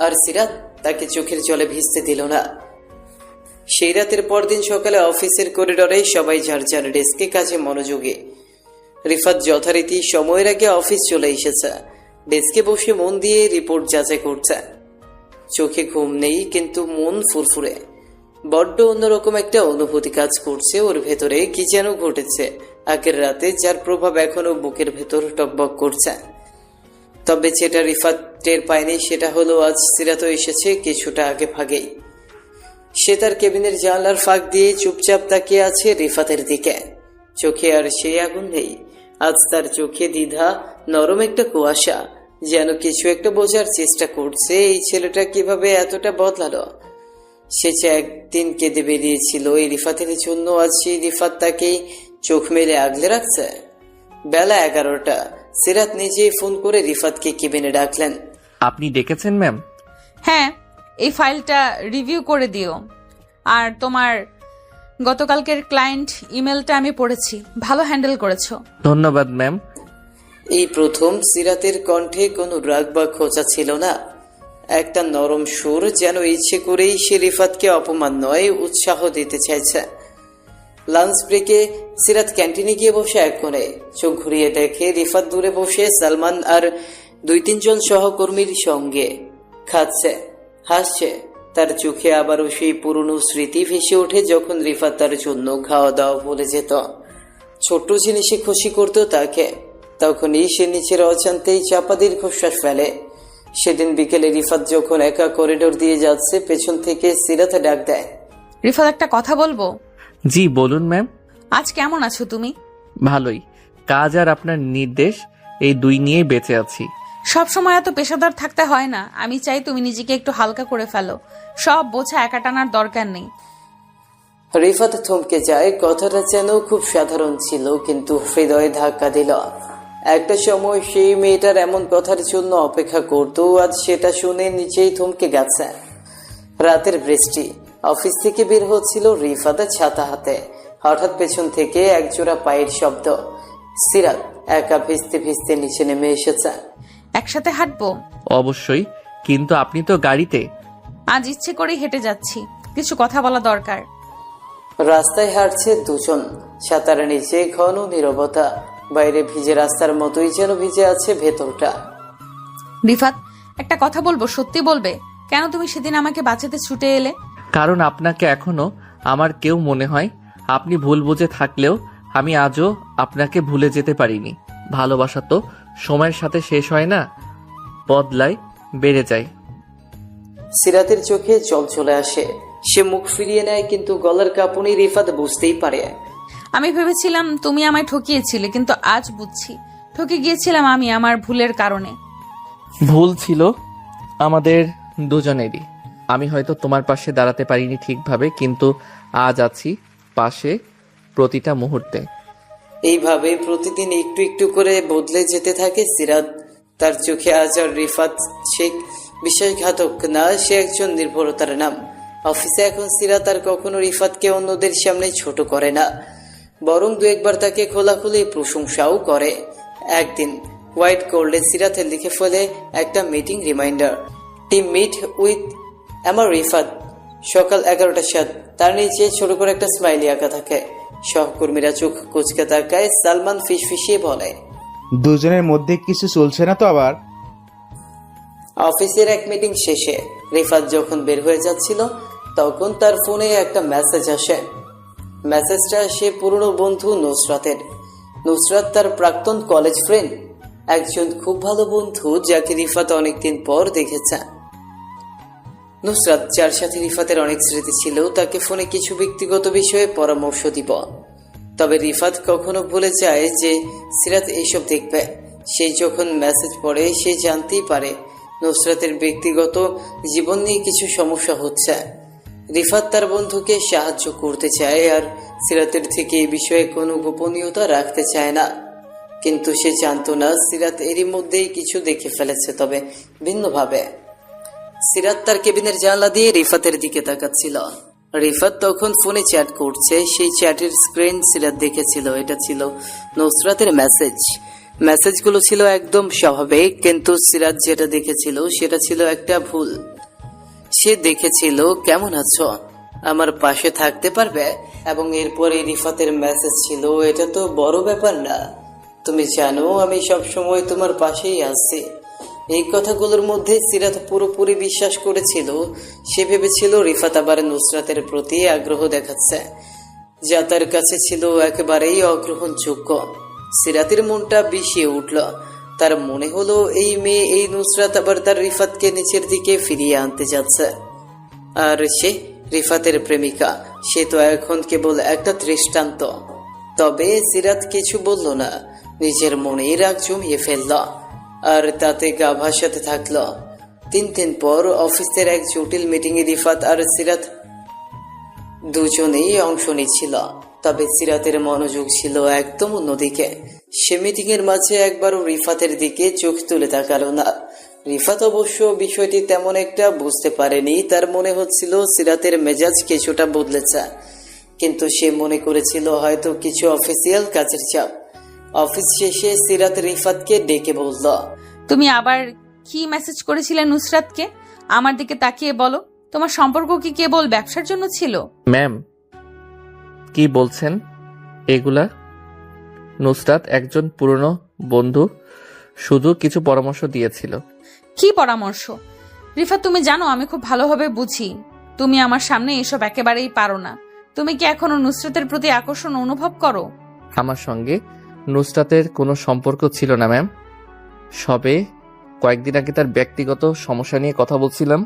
আর সিরাত তাকে চোখের জলে ভিজতে দিল না। সেই রাতের পরদিন সকালে অফিসের করিডোরে সবাই যার যার ডেস্কে কাজে মনোযোগী। রিফাত যথারীতি সময়ের আগে অফিস চলে এসেছে। ডেস্কে বসে মন দিয়ে রিপোর্ট যাচাই করছে। চোখে ঘুম নেই, কিন্তু মন ফুরফুরে। বড্ড অন্যরকম একটা অনুভূতি কাজ করছে ওর ভেতরে। কি যেন ঘটেছে আগের রাতে, যার প্রভাব এখনো বুকের ভেতর টকবক করছে। তবে যেটা রিফাত টের পায়নি সেটা হলো আজ সিরাতও এসেছে কিছুটা আগে ভাগেই। সে তার কেবিনের জানলার ফাঁক দিয়ে চুপচাপ তাকিয়ে আছে রিফাতের দিকে। চোখে আর সে আগুন নেই, আজ তার চোখে দ্বিধা, নরম একটা কুয়াশা, যেন কিছু একটা বোঝার চেষ্টা করছে এই ছেলেটা কিভাবে এতটা বদলালো। সে যে একদিন কেঁদে বেরিয়েছিল এই রিফাতের জন্য, আজ সেই রিফাত তাকেই চোখ মেলে আগলে রাখছে। বেলা 11টা। সিরাত নিজেই ফোন করে রিফাতকে কেবিনে ডাকলেন। আপনি ডেকেছেন ম্যাম? হ্যাঁ, এই ফাইলটা রিভিউ করে দিও। আর তোমার গতকালকের ক্লায়েন্ট ইমেলটা আমি পড়েছি, ভালো হ্যান্ডেল করেছো। ধন্যবাদ ম্যাম। এই প্রথম সিরাতের কণ্ঠে কোনো রাগ বা খোঁচা ছিল না, একটা নরম সুর, যেন ইচ্ছে করেই সে রিফাতকে অপমান নয় উৎসাহ দিতে চাইছে। লাঞ্চ ব্রেকে সিরাত ক্যান্টিনে গিয়ে বসে এক কোণে। চোখ ঘুরিয়ে দেখে রিফাত দূরে বসে সালমান আর 2-3 সহকর্মীর সঙ্গে খাচ্ছে, হাসছে। তার চোখে আবারও সেই পুরনো স্মৃতি ভেসে ওঠে, যখন রিফাত তার জন্য খাওয়া দাওয়া ভুলে যেত, ছোট্ট জিনিসে খুশি করত তাকে। তখনই সে নিচের অজান্তেই চাপা দীর্ঘশ্বাস ফেলে। সেদিন বিকেলে রিফাত যখন একা করিডোর দিয়ে যাচ্ছে, পেছন থেকে সিরাত ডাক দেয়। রিফাত, একটা কথা বলবো? জি বলুন ম্যাম। আজ কেমন আছো তুমি? ভালোই, কাজ আর আপনার নির্দেশ এই দুই নিয়েই বেঁচে আছি। সব সময় এত পেশাদার থাকতে হয় না। আমি চাই তুমি নিজেকে একটু হালকা করে ফেলো, সব বোঝা একা টানার দরকার নেই। রিফাত থমকে যায়। কথাটা যেন খুব সাধারণ ছিল, কিন্তু হৃদয়ে ধাক্কা দিল। একটা সময় সেই মেয়েটার এমন কথার জন্য অপেক্ষা করত, আজ সেটা শুনে নিচেই থমকে গেছে। রাতের বৃষ্টি। অফিস থেকে বের হচ্ছিল রিফাতের ছাতা হাতে, হঠাৎ পেছন থেকে একজোড়া পায়ের শব্দ। সিরাত একা ভিজতে ভিজতে নিচে নেমে এসেছে। একসাথে হাঁটবো? অবশ্যই, কিন্তু আপনি তো গাড়িতে। আজ ইচ্ছে করেই হেঁটে যাচ্ছি, কিছু কথা বলা দরকার। রাস্তায় হাঁটছে দুজন, ছাতার নিচে ঘন নীরবতা। বাইরে ভিজে রাস্তার মতোই যেন ভিজে আছে ভেতরটা। রিফাত, একটা কথা বলবো, সত্যি বলবে? কেন তুমি সেদিন আমাকে বাঁচাতে ছুটে এলে? কারণ আপনাকে এখনো আমার কেউ মনে হয়। আপনি ভুল বুঝে থাকলেও আমি আজও আপনাকে ভুলে যেতে পারিনি। ভালোবাসা তো সময়ের সাথে শেষ হয় না, বদলায়, বেড়ে যায়। সিরাতের চোখে জল চলে আসে। সে মুখ ফিরিয়ে নেয়, কিন্তু গলার কাঁপুনি রিফাত বুঝতেই পারে। আমি ভেবেছিলাম তুমি আমায় ঠকিয়েছিলে, কিন্তু আজ বুঝছি ঠকে গিয়েছিলাম আমি আমার ভুলের কারণে। ভুল ছিল আমাদের দুজনেরই। আমি হয়তো তোমার পাশে দাঁড়াতে পারিনি ঠিকভাবে, কিন্তু আজ আছি পাশে প্রতিটা মুহূর্তে। এইভাবে প্রতিদিন একটু একটু করে বদলে যেতে থাকে সিরাত। তার চোখে আজ আর রিফাত শেখ বিশ্বাসঘাতক না, সে একজন নির্ভরতার নাম। অফিসে এখন সিরাত আর কখনো রিফাতকে অন্যদের সামনে ছোট করে না, বরং 2-1বার তাকে খোলাখুলি প্রশংসাও করে। একদিন হোয়াইট করলে সিরাতে লিখে ফেলে একটা meeting reminder, team meet with আমার রিফাত, সকাল 11টা 7। তার নিচে ছোট করে একটা স্মাইলি আঁকা থাকে। সহকর্মীরা চোখ কুচকে তাকায়। সালমান ফিসফিসিয়ে বলে, দুজনের মধ্যে কিছু চলছে না তো আবার? অফিসের এক মিটিং শেষে রিফাত যখন বের হয়ে যাচ্ছিল, তখন তার ফোনে একটা মেসেজ আসে। মেসেজটা সে পুরনো বন্ধু নুসরাতের। নুসরাত তার প্রাক্তন কলেজ ফ্রেন্ড, একজন খুব ভালো বন্ধু যাকে রিফাত অনেকদিন পর দেখেছে। নুসরাত, যার সাথে রিফাতের অনেক স্মৃতি ছিল, তাকে ফোনে কিছু ব্যক্তিগত বিষয়ে পরামর্শ দিব। তবে রিফাত কখনো ভুলে যায় যে সিরাত এইসব দেখবে। সে যখন মেসেজ পড়ে, সে জানতেই পারে নুসরাতের ব্যক্তিগত জীবন নিয়ে কিছু সমস্যা হচ্ছে। রিফাত তার বন্ধুকে সাহায্য করতে চায় আর সিরাতের থেকে এই বিষয়ে কোনো গোপনীয়তা রাখতে চায় না, কিন্তু সে জানতো না সিরাত এরই মধ্যেই কিছু দেখে ফেলেছে, তবে ভিন্নভাবে। সিরাত তার কেবিনের জানলা দিয়ে রিফাতের দিকে তাকাচ্ছিল। রিফাত তখন ফোনে চ্যাট করছে। সেই চ্যাটের স্ক্রিন সিরাত দেখেছিল। এটা ছিল নুসরাতের মেসেজ। মেসেজগুলো ছিল একদম স্বাভাবিক, কিন্তু সিরাত যেটা দেখেছিল সেটা ছিল একটা ভুল। সে দেখেছিল, কেমন আছো, আমার পাশে থাকতে পারবে? এবং এরপরে রিফাতের মেসেজ ছিল, এটা তো বড় ব্যাপার না, তুমি জানো আমি সবসময় তোমার পাশেই আছি। এই কথাগুলোর মধ্যে সিরাত পুরোপুরি বিশ্বাস করেছিল। সে ভেবেছিল রিফাত আবার নুসরাতের প্রতি আগ্রহ দেখাচ্ছে, যা তার কাছে ছিল একেবারেই অগ্রহণযোগ্য। সিরাতের মনটা বিষিয়ে উঠল। তার মনে হলো এই মেয়ে এই নুসরাত আবার তার রিফাতকে নিচের দিকে ফিরিয়ে আনতে যাচ্ছে। আর সে রিফাতের প্রেমিকা, সে তো এখন কেবল একটা দৃষ্টান্ত। তবে সিরাত কিছু বলল না, নিজের মনেই রাগ জমিয়ে ফেলল আর তাতে গা ভাসাতে থাকল। 3 দিন পর অফিসের এক জটিল মিটিংয়ে রিফাত আর সিরাত দুজনেই অংশ নিচ্ছিল। তবে সিরাতের মনোযোগ ছিল একদম অন্যদিকে। সে মিটিং এর মাঝে একবারও রিফাতের দিকে চোখ তুলে তাকালো না। রিফাত অবশ্য বিষয়টি তেমন একটা বুঝতে পারেনি। তার মনে হচ্ছিল সিরাতের মেজাজ কিছুটা বদলেছে, কিন্তু সে মনে করেছিল হয়তো কিছু অফিসিয়াল কাজের চাপ। অফিস শেষে সিরাত রিফাতকে ডেকে বলল, তুমি আবার কি মেসেজ করেছিলে নুসরাতকে? আমার দিকে তাকিয়ে বলো। তোমার সম্পর্ক কি কেবল ব্যবসার জন্য ছিল? ম্যাম, কি বলছেন এগুলা? নুসরাত একজন পুরনো বন্ধু, শুধু কিছু পরামর্শ দিয়েছিল। কি পরামর্শ? রিফাত, তুমি জানো আমি খুব ভালোভাবে বুঝি তুমি আমার সামনে এসব একেবারেই পারো না। তুমি কি এখনো নুসরাতের প্রতি আকর্ষণ অনুভব করো? আমার সঙ্গে নুসরাতের কোনো সম্পর্ক ছিল না ম্যাম। সবে কয়েকদিন আগে তার ব্যক্তিগত সমস্যা নিয়ে কথা বলছিলাম।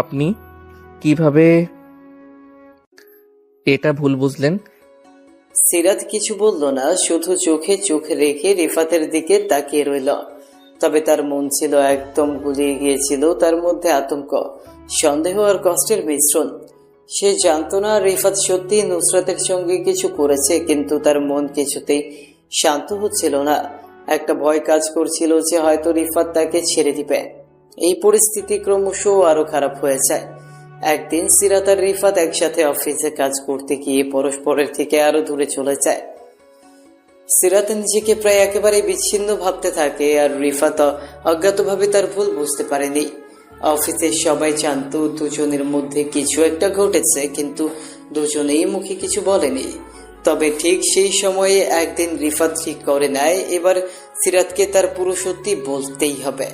আপনি কিভাবে এটা ভুল বুঝলেন? সিরাত কিছু বলল না, শুধু চোখে চোখ রেখে রিফাতের দিকে তাকিয়ে রইল। তবে তার মন ছিল একদম গুলিয়ে গিয়েছিল। তার মধ্যে আতঙ্ক, সন্দেহ আর কষ্টের মিশ্রণ। সে জানতো না রিফাত সত্যি নুসরাতের সঙ্গে কিছু করেছে, কিন্তু তার মন কিছুতেই শান্ত হচ্ছিল না। একটা ভয় কাজ করছিল যে হয়তো রিফাত তাকে ছেড়ে দিবে। এই পরিস্থিতি ক্রমশ আরো খারাপ হয়ে যায়। একদিন সিরাত আর রিফাত একসাথে অফিসে কাজ করতে গিয়ে পরস্পরের থেকে আরো দূরে চলে যায়। সিরাত নিজেকে প্রায় একেবারে বিচ্ছিন্ন ভাবতে থাকে, আর রিফাত অজ্ঞাতভাবে তার ভুল বুঝতে পারেনি। অফিসের সবাই জানতো দুজনের মধ্যে কিছু একটা ঘটেছে, কিন্তু দুজনেই মুখে কিছু বলেনি। তবে ঠিক সেই সময়ে একদিন রিফাত ঠিক করে নেয় এবার সিরাতকে তার পুরো সত্যি বলতেই হবে।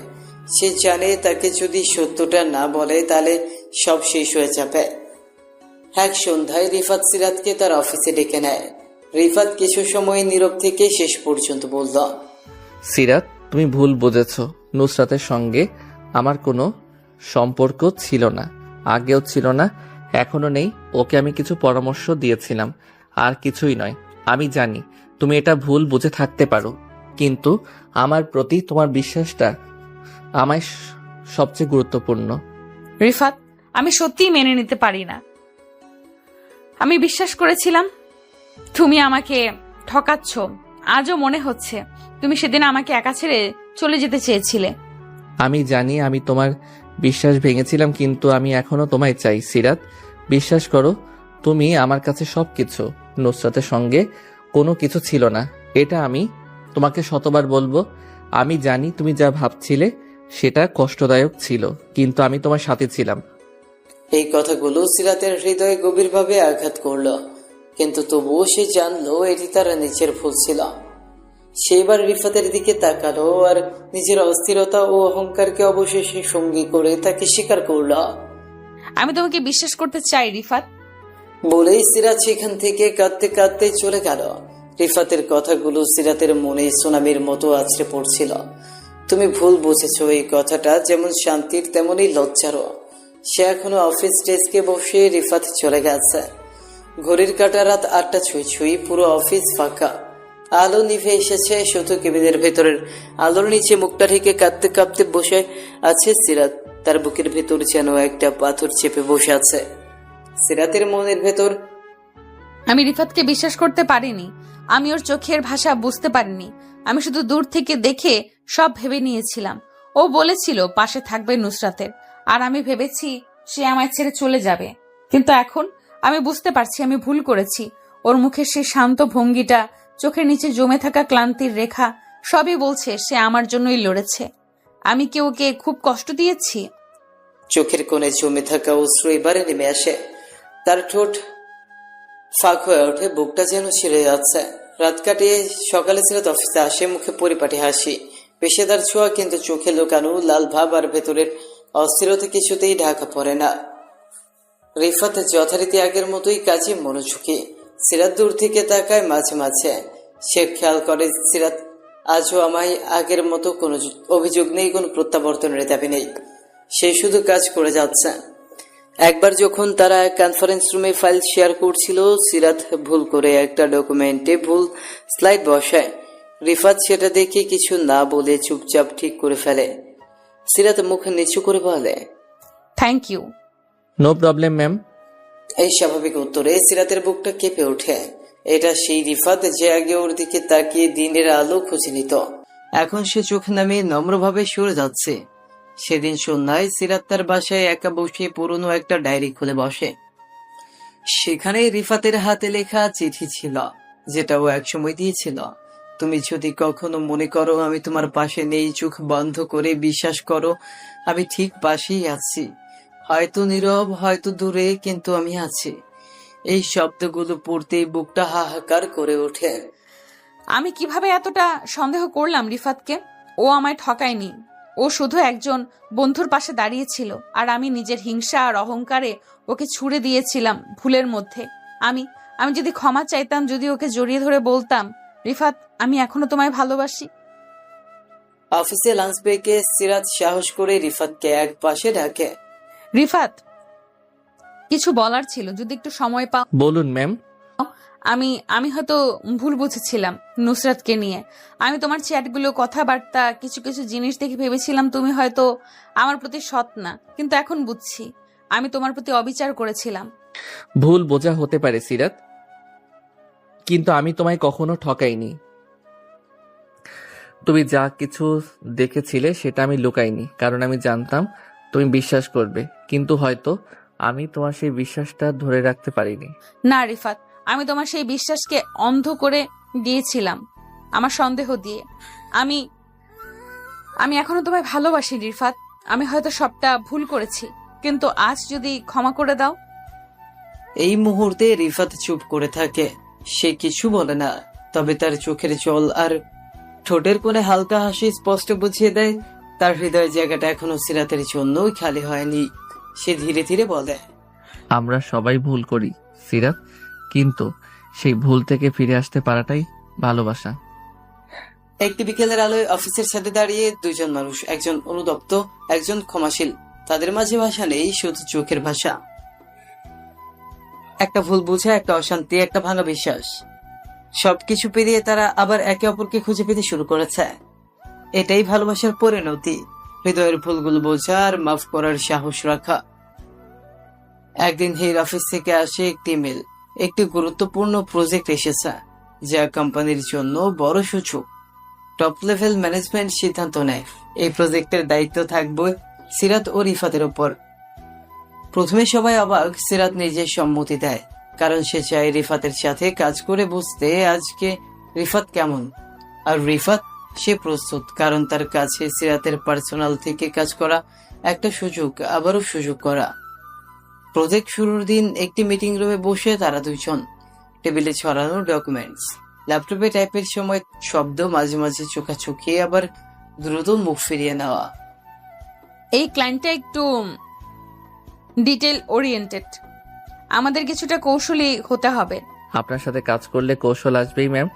সে জানে তাকে যদি সত্যটা না বলে তাহলে সব শেষ হয়ে যাবে। এক সন্ধ্যায় রিফাত সিরাতকে তার অফিসে ডেকে নেয়। রিফাত কিছু সময় নীরব থেকে শেষ পর্যন্ত বলল, সিরাত, তুমি ভুল বুঝেছ। নুসরাতের সঙ্গে আমার কোনো সম্পর্ক ছিল না, আগেও ছিল না, এখনো নেই। ওকে আমি কিছু পরামর্শ দিয়েছিলাম, আর কিছুই নয়। আমি জানি তুমি এটা ভুল বুঝে থাকতে পারো, কিন্তু আমার প্রতি তোমার বিশ্বাসটা আমায় সবচেয়ে গুরুত্বপূর্ণ। রিফাত, আমি সত্যিই মেনে নিতে পারি না। আমি বিশ্বাস করেছিলাম তুমি আমাকে ঠকাচ্ছ। আজও মনে হচ্ছে তুমি সেদিন আমাকে একা ছেড়ে চলে যেতে চেয়েছিলে। আমি জানি আমি তোমার বিশ্বাস ভেঙেছিলাম, কিন্তু আমি এখনো তোমায় চাই। সিরাত, বিশ্বাস করো, তুমি আমার কাছে সবকিছু। নুসরাতের সঙ্গে কোনো কিছু ছিল না, এটা আমি তোমাকে শতবার বলবো। আমি জানি তুমি যা ভাবছিলে সেটা কষ্টদায়ক ছিল, কিন্তু আমি তোমার সাথে ছিলাম। এই কথাগুলো সিরাতের হৃদয়ে গভীরভাবে আঘাত করল, কিন্তু তবুও সে জানলো এটি তার নিচের ভুল ছিল। সে এবার রিফাতের দিকে তাকালো আর নিজের অস্থিরতা ও অহংকারকে অবশেষে সঙ্গী করে তাকে স্বীকার করল। আমি তোমাকে বিশ্বাস করতে চাই রিফাত। বলেই সিরাত সেখান থেকে কাঁদতে কাঁদতে চলে গেল। রিফাতের কথাগুলো সিরাতের মনে সুনামির মতো আছড়ে পড়ছিল। তুমি ভুল বুঝেছ, এই কথাটা যেমন শান্তির তেমনই লজ্জারও। সে এখনো অফিস ডেস্কে বসে। রিফাত চলে গেছে। ঘড়ির কাঁটা রাত 8টা ছুঁই। পুরো অফিস ফাঁকা, আলো নিভে এসেছে। শুধু কেবিনের ভেতরের আলোর নিচে মুখটা ঢেকে কাঁদতে কাঁদতে বসে আছে সিরাত। তার বুকের ভেতর যেন একটা পাথর চেপে বসে আছে। সিরাতের মনের ভেতর, আমি রিফাতকে বিশ্বাস করতে পারিনি। আমি ওর চোখের ভাষা বুঝতে পারিনি। আমি শুধু দূর থেকে দেখে সব ভেবে নিয়েছিলাম। ও বলেছিল পাশে থাকবে নুসরাতের, আর আমি ভেবেছি সে আমায় ছেড়ে চলে যাবে। কিন্তু এখন আমি বুঝতে পারছি আমি ভুল করেছি। ওর মুখের সেই শান্ত ভঙ্গিটা, চোখের নিচে জমে থাকা ক্লান্তির রেখা, সবই বলছে সে আমার জন্যই লড়েছে। আমি কি ওকে খুব কষ্ট দিয়েছি? চোখের কোণে জমে থাকা অশ্রু এবারে নেমে আসে। তার ঠোঁট ফাঁক হয়ে ওঠে, বুকটা যেন ছিঁড়ে যাচ্ছে। রাত কাটিয়ে সকালে সিরাত অফিসে আসে, মুখে পরিপাটি হাসি, পেশাদার ছোঁয়া, কিন্তু চোখে লুকানো লাল ভাব আর ভেতরের অস্থিরতা কিছুতেই ঢাকা পড়ে না। রিফাত যথারীতি আগের মতোই কাজে মনোযোগী। সিরাত দূর থেকে তাকায় মাঝে মাঝে। সে খেয়াল করে সিরাত আজও আমায় আগের মতো কোনো অভিযোগ নেই, কোনো প্রত্যাবর্তনের দাবি নেই। সে শুধু কাজ করে যাচ্ছে। একবার যখন তারা কনফারেন্স রুমে ফাইল শেয়ার করছিল, সিরাত ভুল করে একটা ডকুমেন্টে ভুল স্লাইড বসায়। রিফাত সেটা দেখে কিছু না বলে চুপচাপ ঠিক করে ফেলে। সিরাত মুখ নিচু করে বলে, thank you. No problem ma'am. এই স্বাভাবিক উত্তরে সিরাতের বুকটা কেঁপে ওঠে। এটা সেই রিফাত যে আগে ওর দিকে তাকিয়ে দিনের আলো খুঁজে নিত। এখন সে চোখ নামিয়ে নম্রভাবে সরে যাচ্ছে। সেদিন সন্ধ্যায় সিরাত তার বাসায় একা বসে পুরনো একটা ডায়েরি খুলে বসে। সেখানে রিফাতের হাতে লেখা চিঠি ছিল, যেটা ও একসময় দিয়েছিল। তুমি যদি কখনো মনে করো আমি তোমার পাশে নেই, চোখ বন্ধ করে বিশ্বাস করো আমি ঠিক পাশেই আছি। হয়তো নীরব, হয়তো দূরে, কিন্তু আমি আছি। এই শব্দগুলো পড়তেই বুকটা হাহাকার করে ওঠে। আমি কিভাবে এতটা সন্দেহ করলাম রিফাতকে? ও আমায় ঠকায়নি। ও শুধু একজন বন্ধুর পাশে দাঁড়িয়েছিল, আর আমি নিজের হিংসা আর অহংকারে ওকে ছুড়ে দিয়েছিলাম ভুলের মধ্যে। আমি যদি ক্ষমা চাইতাম, যদি ওকে জড়িয়ে ধরে বলতাম, রিফাত আমি এখনো তোমায় ভালোবাসি। অফিসে লাঞ্চ ব্রেকে সিরাত সাহস করে রিফাতকে এক পাশে ডাকে। রিফাত, কিছু বলার ছিল, যদি একটু সময় পাও। বলুন ম্যাম। আমি হয়তো ভুল বুঝেছিলাম নুসরাতকে নিয়ে। আমি তোমার চ্যাটগুলো, কথাবার্তা, কিছু কিছু জিনিস দেখে ভেবেছিলাম তুমি হয়তো আমার প্রতি সৎ না, কিন্তু এখন বুঝছি আমি তোমার প্রতি অবিচার করেছিলাম। ভুল বোঝা হতে পারে সিরাত, কিন্তু আমি তোমায় কখনো ঠকাইনি। তুমি যা কিছু দেখেছিলে সেটা আমি লুকাইনি, কারণ আমি জানতাম তুমি বিশ্বাস করবে, কিন্তু হয়তো আমি তোমার সেই বিশ্বাসটা ধরে রাখতে পারিনি। না রিফাত, আমি তোমার সেই বিশ্বাসকে অন্ধ করে দিয়েছিলাম আমার সন্দেহ দিয়ে। আমি এখনো তোমায় ভালোবাসি রিফাত। আমি হয়তো সবটা ভুল করেছি, কিন্তু আজ যদি ক্ষমা করে দাও। এই মুহূর্তে রিফাত চুপ করে থাকে। সে কিছু বলে না, তবে তার চোখের জল আর ঠোঁটের কোণে হালকা হাসি স্পষ্ট বুঝিয়ে দেয় তার হৃদয়ের জায়গাটা এখনো সিরাতের জন্যই খালি হয়নি। সে ধীরে ধীরে বলে, আমরা সবাই ভুল করি সিরাত, কিন্তু সেই ভুল থেকে ফিরে আসতে পারাটাই ভালোবাসা। একটি বিকেলের আলোয় অফিসের সাথে দাঁড়িয়ে দুইজন মানুষ, একজন অনুতপ্ত, একজন ক্ষমাশীল। তাদের মাঝে ভাষা নেই, শুধু চোখের ভাষা। একটা ভুল বোঝা, একটা অশান্তি, একটা ভাঙা বিশ্বাস, সবকিছু পেরিয়ে তারা আবার একে অপরকে খুঁজে পেতে শুরু করেছে। এটাই ভালোবাসার পরিণতি, হৃদয়ের ভুলগুলো বোঝা আর মাফ করার সাহস রাখা। একদিন হেড অফিস থেকে আসে একটি ইমেল। একটি গুরুত্বপূর্ণ প্রজেক্ট এসেছে, যা কোম্পানির জন্য বড় সুযোগ। টপ লেভেল ম্যানেজমেন্ট সিদ্ধান্ত নেয় এই প্রজেক্টের দায়িত্ব থাকবে সিরাত ও রিফাতের উপর। প্রথমে সবাই অবাক, সিরাত নিজে সম্মতি দেয়, কারণ সে চায় রিফাতের সাথে কাজ করে বুঝতে আজকে রিফাত কেমন। আর রিফাত, সে প্রস্তুত, কারণ তার কাছে সিরাতের পার্সোনাল থেকে কাজ করা একটা সুযোগ, আবারও সুযোগ করা। প্রজেক্ট শুরুর দিন একটি মিটিং রুমে বসে তারা দুইজন। টেবিলে ছড়ানো ডকুমেন্টস, ল্যাপটপে টাইপের সময় শব্দ, মাঝে মাঝে চোখাচোখি, আবার দ্রুত মুখ ফিরিয়ে নেওয়া। এই ক্লায়েন্টটা একটু ডিটেল ওরিয়েন্টেড, আমাদের কিছুটা কৌশলী হতে হবে। আপনার সাথে কাজ করলে কৌশল আসবেই ম্যাম।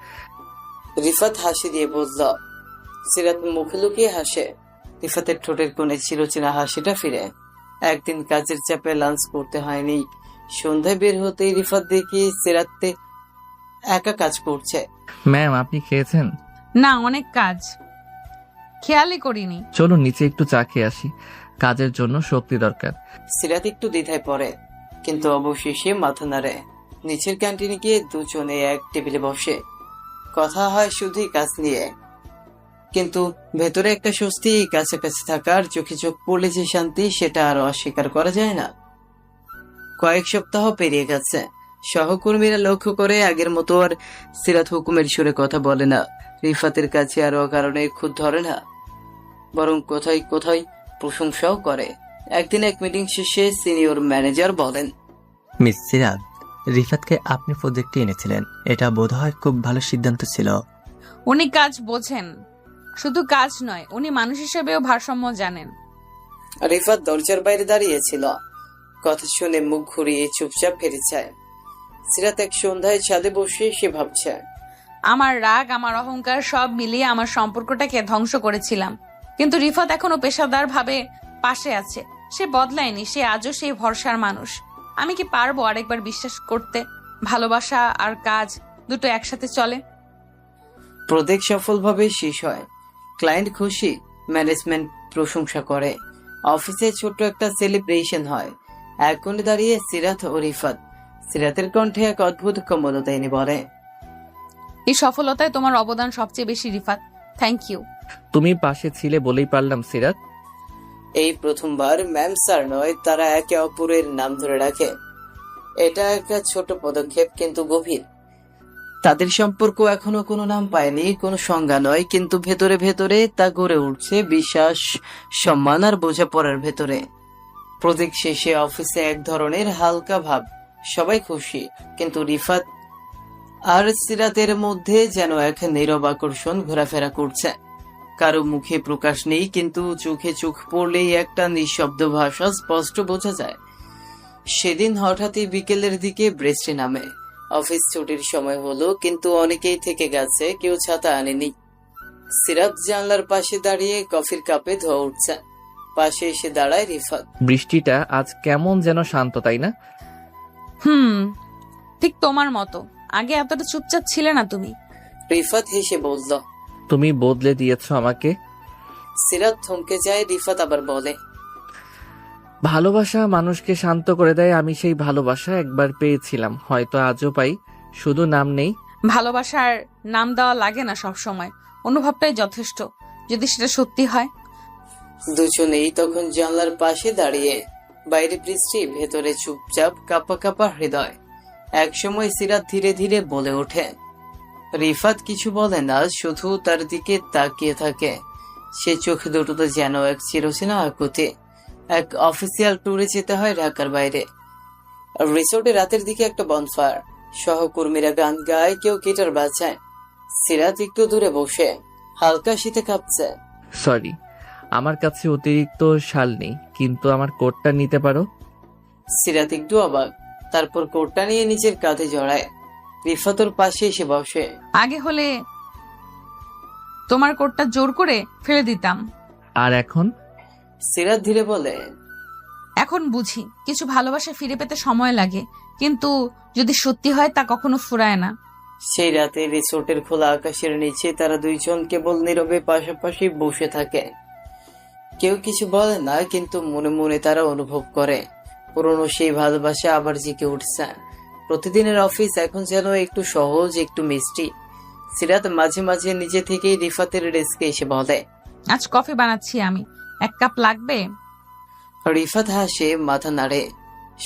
রিফাত হাসি দিয়ে বলল। সিরাত মুখে লুকিয়ে হাসে। রিফাতের ঠোঁটের কোণে চিরচেনা হাসিটা ফিরে। একদিন কাজের চাপে লাঞ্চ করতে হয়নি। সন্ধ্যায় বের হতেই রিফাত দেখি সিরাতে একা কাজ করছে। ম্যাম আপনি খেয়েছেন? না, অনেক কাজ, খেয়ালই করিনি। চলুন নিচে একটু চা খেয়ে আসি, কাজের জন্য শক্তি দরকার। সিরাত একটু দ্বিধায় পড়ে, কিন্তু অবশেষে মাথা নাড়ে। নিচের ক্যান্টিনে গিয়ে দুজনে এক টেবিলে বসে। কথা হয় শুধুই কাজ নিয়ে, কিন্তু ভেতরে একটা স্বস্তি, কাছাকাছি থাকার, চোখে চোখ পড়লে যে শান্তি, সেটা আরো অস্বীকার করা যায় না। কয়েক সপ্তাহ পেরিয়ে গেছে। সহকর্মীরা লক্ষ্য করে আগের মতো আর সিরাত হুকুমের সুরে কথা বলে না। রিফাতের কাছে আর কারণে খুদ ধরে না, বরং কোথায় কোথায় প্রশংসাও করে। একদিন এক মিটিং শেষে সিনিয়র ম্যানেজার বলেন, মিস সিরাত, রিফাতকে আপনি প্রজেক্টে এনেছিলেন, এটা বোধহয় খুব ভালো সিদ্ধান্ত ছিল। উনি কাজ বোঝেন, শুধু কাজ নয়, উনি মানুষ হিসেবেও ভারসাম্য জানেন। রিফাত দরজার বাইরে দাঁড়িয়েছিল। কথা শুনে মুখ ঘুরিয়ে চুপচাপ ফিরে যায়। সিরাত এক সন্ধ্যায় ছাদে বসে সে ভাবছে, আমার রাগ, আমার অহংকার সব মিলিয়ে আমার সম্পর্কটাকে ধ্বংস করেছিলাম। কিন্তু রিফাত এখনো পেশাদার ভাবে পাশে আছে। সে বদলায়নি, সে আজও সেই ভরসার মানুষ। আমি কি পারবো আরেকবার বিশ্বাস করতে ভালোবাসা আর কাজ দুটো একসাথে চলে? প্রজেক্ট সফলভাবে শেষ হয়, ক্লায়েন্ট খুশি, ম্যানেজমেন্ট প্রশংসা করে, অফিসে ছোট্ট একটা সেলিব্রেশন হয়। এক কোণে দাঁড়িয়ে সিরাত ও রিফাত। সিরাতের কণ্ঠে এক অদ্ভুত কোমলতা এনে বলে, এই সফলতায় তোমার অবদান সবচেয়ে বেশি রিফাত। Thank you. তুমি পাশে ছিলে বলেই পারলাম সিরাত। এই প্রথমবার ম্যাম স্যার নয়, তারা একে অপরের নাম ধরে রাখে। এটা একটা ছোট পদক্ষেপ কিন্তু গভীর। তাদের সম্পর্ক এখনো কোনো নাম পায়নি, কোনো সংজ্ঞা নয়, কিন্তু ভেতরে ভেতরে তা গড়ে উঠছে বিশ্বাস, সম্মান আর বোঝাপড়ার ভেতরে। প্রজেক্ট শেষে অফিসে এক ধরনের হালকা ভাব, সবাই খুশি, কিন্তু রিফাত আর সিরাতের মধ্যে যেন এক নীরব আকর্ষণ ঘোরাফেরা করছে। কারো মুখে প্রকাশ নেই, কিন্তু চোখে চোখ পড়লেই একটা নিঃশব্দ ভাষা স্পষ্ট বোঝা যায়। সেদিন হঠাৎই বিকেলের দিকে বৃষ্টি নামে। অফিস ছুটির সময় হলো, কিন্তু অনেকেই থেকে গেছে, কেউ ছাতা আনেনি। সিরাত জানলার পাশে দাঁড়িয়ে কফির কাপে ধোয়া উঠছে। পাশে এসে দাঁড়ায় রিফাত। বৃষ্টিটা আজ কেমন যেন শান্ত, তাই না? ঠিক তোমার মতো। আগে এতটা চুপচাপ ছিলে না তুমি। রিফাত হেসে বলল। তুমি বদলে দিয়েছো আমাকে। সিরাত থমকে যায়, রিফাত আবার বলে, ভালোবাসা মানুষকে শান্ত করে দেয়। আমি সেই ভালোবাসা একবার পেয়েছিলাম, হয়তো আজও পাই, শুধু নাম নেই। ভালোবাসার নাম দেওয়া লাগে না সব সময়, অনুভবটাই যথেষ্ট, যদি সেটা সত্যি হয়। দুজনেই তখন জানলার পাশে দাঁড়িয়ে। বাইরে বৃষ্টি, ভেতরে চুপচাপ কাঁপা কাঁপা হৃদয়। একসময় সিরাত ধীরে ধীরে বলে ওঠে। রিফাত কিছু বলে না, শুধু তার দিকে তাকিয়ে থাকে। সে চোখ দুটোতে যেন এক চিরচেনা আকুতি। এক অফিসিয়াল ট্যুরে যেতে হয় ঢাকার বাইরে। রিসোর্টে রাতের দিকে একটা বনফায়ার, সহকর্মীরা গান গায়, কেউ গিটার বাজায়। সিরাত একটু দূরে বসে, হালকা শীতে কাঁপছে। সরি, আমার কাছে অতিরিক্ত শাল নেই, কিন্তু আমার কোটটা নিতে পারো? সিরাত একটু অবাক, তারপর কোটটা নিয়ে নিজের কাঁধে জড়ায়। রিফাতর পাশে এসে বসে। আগে হলে তোমার কোটটা জোর করে ফেলে দিতাম। আর এখন? সিরাত ধীরে বলে, এখন বুঝি কিছু ভালোবাসা ফিরে পেতে সময় লাগে, কিন্তু যদি সত্যি হয় তা কখনো ফুরায় না। সেই রাতে রিসোর্টের খোলা আকাশের নিচে তারা দুইজন কেবল নীরবে পাশাপাশি বসে থাকে। কেউ কিছু বলে না, কিন্তু মনে মনে তারা অনুভব করে পুরনো সেই ভালোবাসা আবার জেগে উঠছে। প্রতিদিনের অফিস এখন যেন একটু সহজ, একটু মিষ্টি। সিরাত মাঝে মাঝে নিজে থেকেই রিফাতের ডেস্কে এসে বলে, আজ কফি বানাচ্ছি আমি, এক কাপ লাগবে? রিফাত হাসে, মাথা নাড়ে।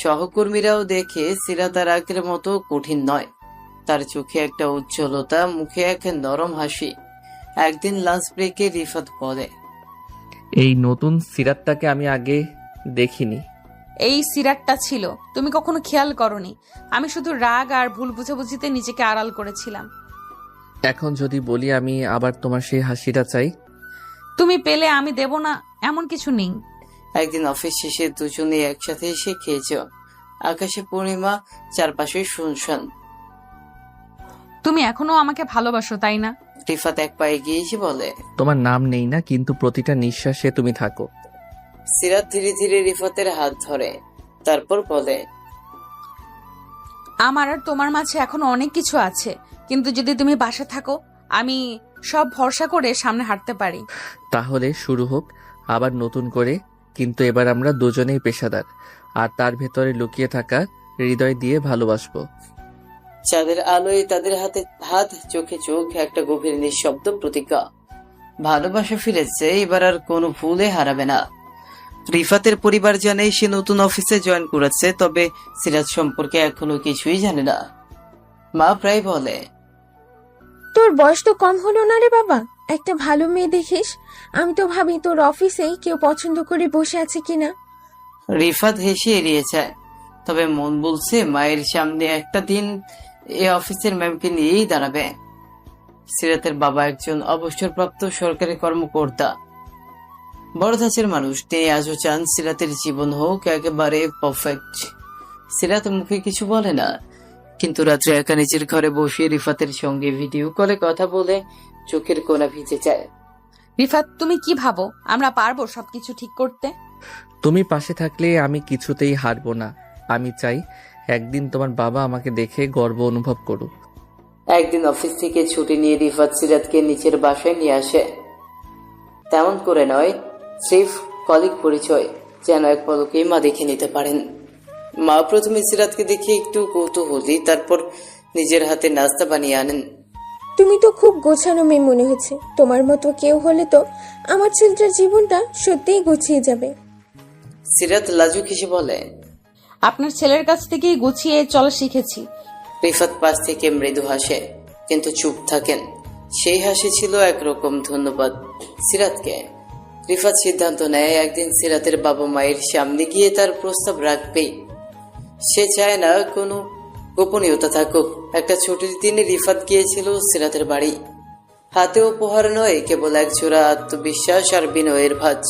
সহকর্মীরাও দেখে সিরাত আর আগের মতো কঠিন নয়। তার চোখে একটা উজ্জ্বলতা, মুখে এক নরম হাসি। একদিন লাঞ্চ ব্রেকে রিফাত বলে, এই নতুন সিরাতটাকে আমি আগে দেখিনি। এই সিরাতটা ছিল, তুমি কখনো খেয়াল করনি। আমি শুধু রাগ আর ভুল বুঝাবুঝিতে নিজেকে আড়াল করেছিলাম। এখন যদি বলি আমি আবার তোমার সেই হাসিটা চাই? তুমি পেলে আমি দেব না এমন কিছু নেই। একদিন অফিস শেষে দুজনে একসাথে এসে খেয়েছ। আকাশে পূর্ণিমা, চারপাশে শুনশান। তুমি এখনো আমাকে ভালোবাসো, তাই না? রিফাত এক পায়ে গিয়ে এসে বলে, তোমার নাম নেই না, কিন্তু প্রতিটা নিঃশ্বাসে তুমি থাকো। সিরাত ধীরে ধীরে রিফাতের হাত ধরে, তারপর বলে, আমার আর তোমার মাঝে এখনো অনেক কিছু আছে, কিন্তু যদি তুমি বাসা থাকো আমি সব ভরসা করে সামনে হাঁটতে পারি। তাহলে শুরু হোক আবার নতুন করে, কিন্তু এবার আমরা দুজনেই পেশাদার, আর তার ভেতরে লুকিয়ে থাকা হৃদয় দিয়ে ভালোবাসবো। চাঁদের আলোয় তাদের হাতে হাত, চোখে চোখ, একটা গভীর নিঃশব্দ প্রতিজ্ঞা। ভালোবাসা ফিরেছে, এবার আর কোনো ভুলে হারাবে না। রিফাতের পরিবার জানে সে নতুন অফিসে জয়েন করেছে, তবে সিরাজ সম্পর্কে এখনো কিছুই জানে না। মা প্রায় বলে, তোর বয়স তো কম হলো না রে বাবা, একটা ভালো মেয়ে দেখিস। আমি তো ভাবি তোর অফিসেই কেউ পছন্দ করে বসে আছে কিনা। রিফাত হেসে এড়িয়ে যায়, তবে মন বলছে মায়ের সামনে একটা দিন এ অফিসের ম্যামকে নিয়েই দাঁড়াবে। সিরাতের বাবা একজন অবসরপ্রাপ্ত সরকারি কর্মকর্তা, বড় ধাঁচের মানুষ। তিনি আজও চান সিরাতের জীবন হোক একেবারে পারফেক্ট। সিরাত মুখে কিছু বলে না, কিন্তু রাত্রে একা নিজের ঘরে বসে রিফাতের সঙ্গে ভিডিও কলে কথা বলে চোখের কোনা ভিজে যায়। রিফাত, তুমি কি ভাবো আমরা পারবো সবকিছু ঠিক করতে? তুমি পাশে থাকলে আমি কিছুতেই হারবো না। আমি চাই একদিন তোমার বাবা আমাকে দেখে গর্ব অনুভব করুক। একদিন অফিস থেকে ছুটি নিয়ে রিফাত সিরাতকে নিচের বাসায় নিয়ে আসে। তেমন করে নয়, স্রেফ কলিগ পরিচয়, যেন এক পলকেই মা দেখে নিতে পারেন। মা প্রথমে সিরাতকে দেখে একটু কৌতূহলী, তারপর নিজের হাতে নাস্তা বানিয়ে আনেন। তুমি তো খুব গোছানো মেয়ে মনে হচ্ছে। তোমার মতো কেউ হলে তো আমার ছেলেটার জীবনটা সত্যিই গুছিয়ে যাবে। সিরাত লাজুক হেসে বলে, আপনার ছেলের কাছ থেকেই গুছিয়ে চলা শিখেছি। রিফাত পাশ থেকে মৃদু হাসে, কিন্তু চুপ থাকেন। সেই হাসি ছিল একরকম ধন্যবাদ সিরাতকে। রিফাত সিদ্ধান্ত নেয় একদিন সিরাতের বাবা মায়ের সামনে গিয়ে তার প্রস্তাব রাখবেই। সে চায় না কোনো গোপনীয়তা থাকুক। একটা ছুটির দিনে রিফাত গিয়েছিল সিরাতের বাড়ি। হাতে উপহার নয়, কেবল এক জোড়া আত্মবিশ্বাস আর বিনয়ের ভাঁজ।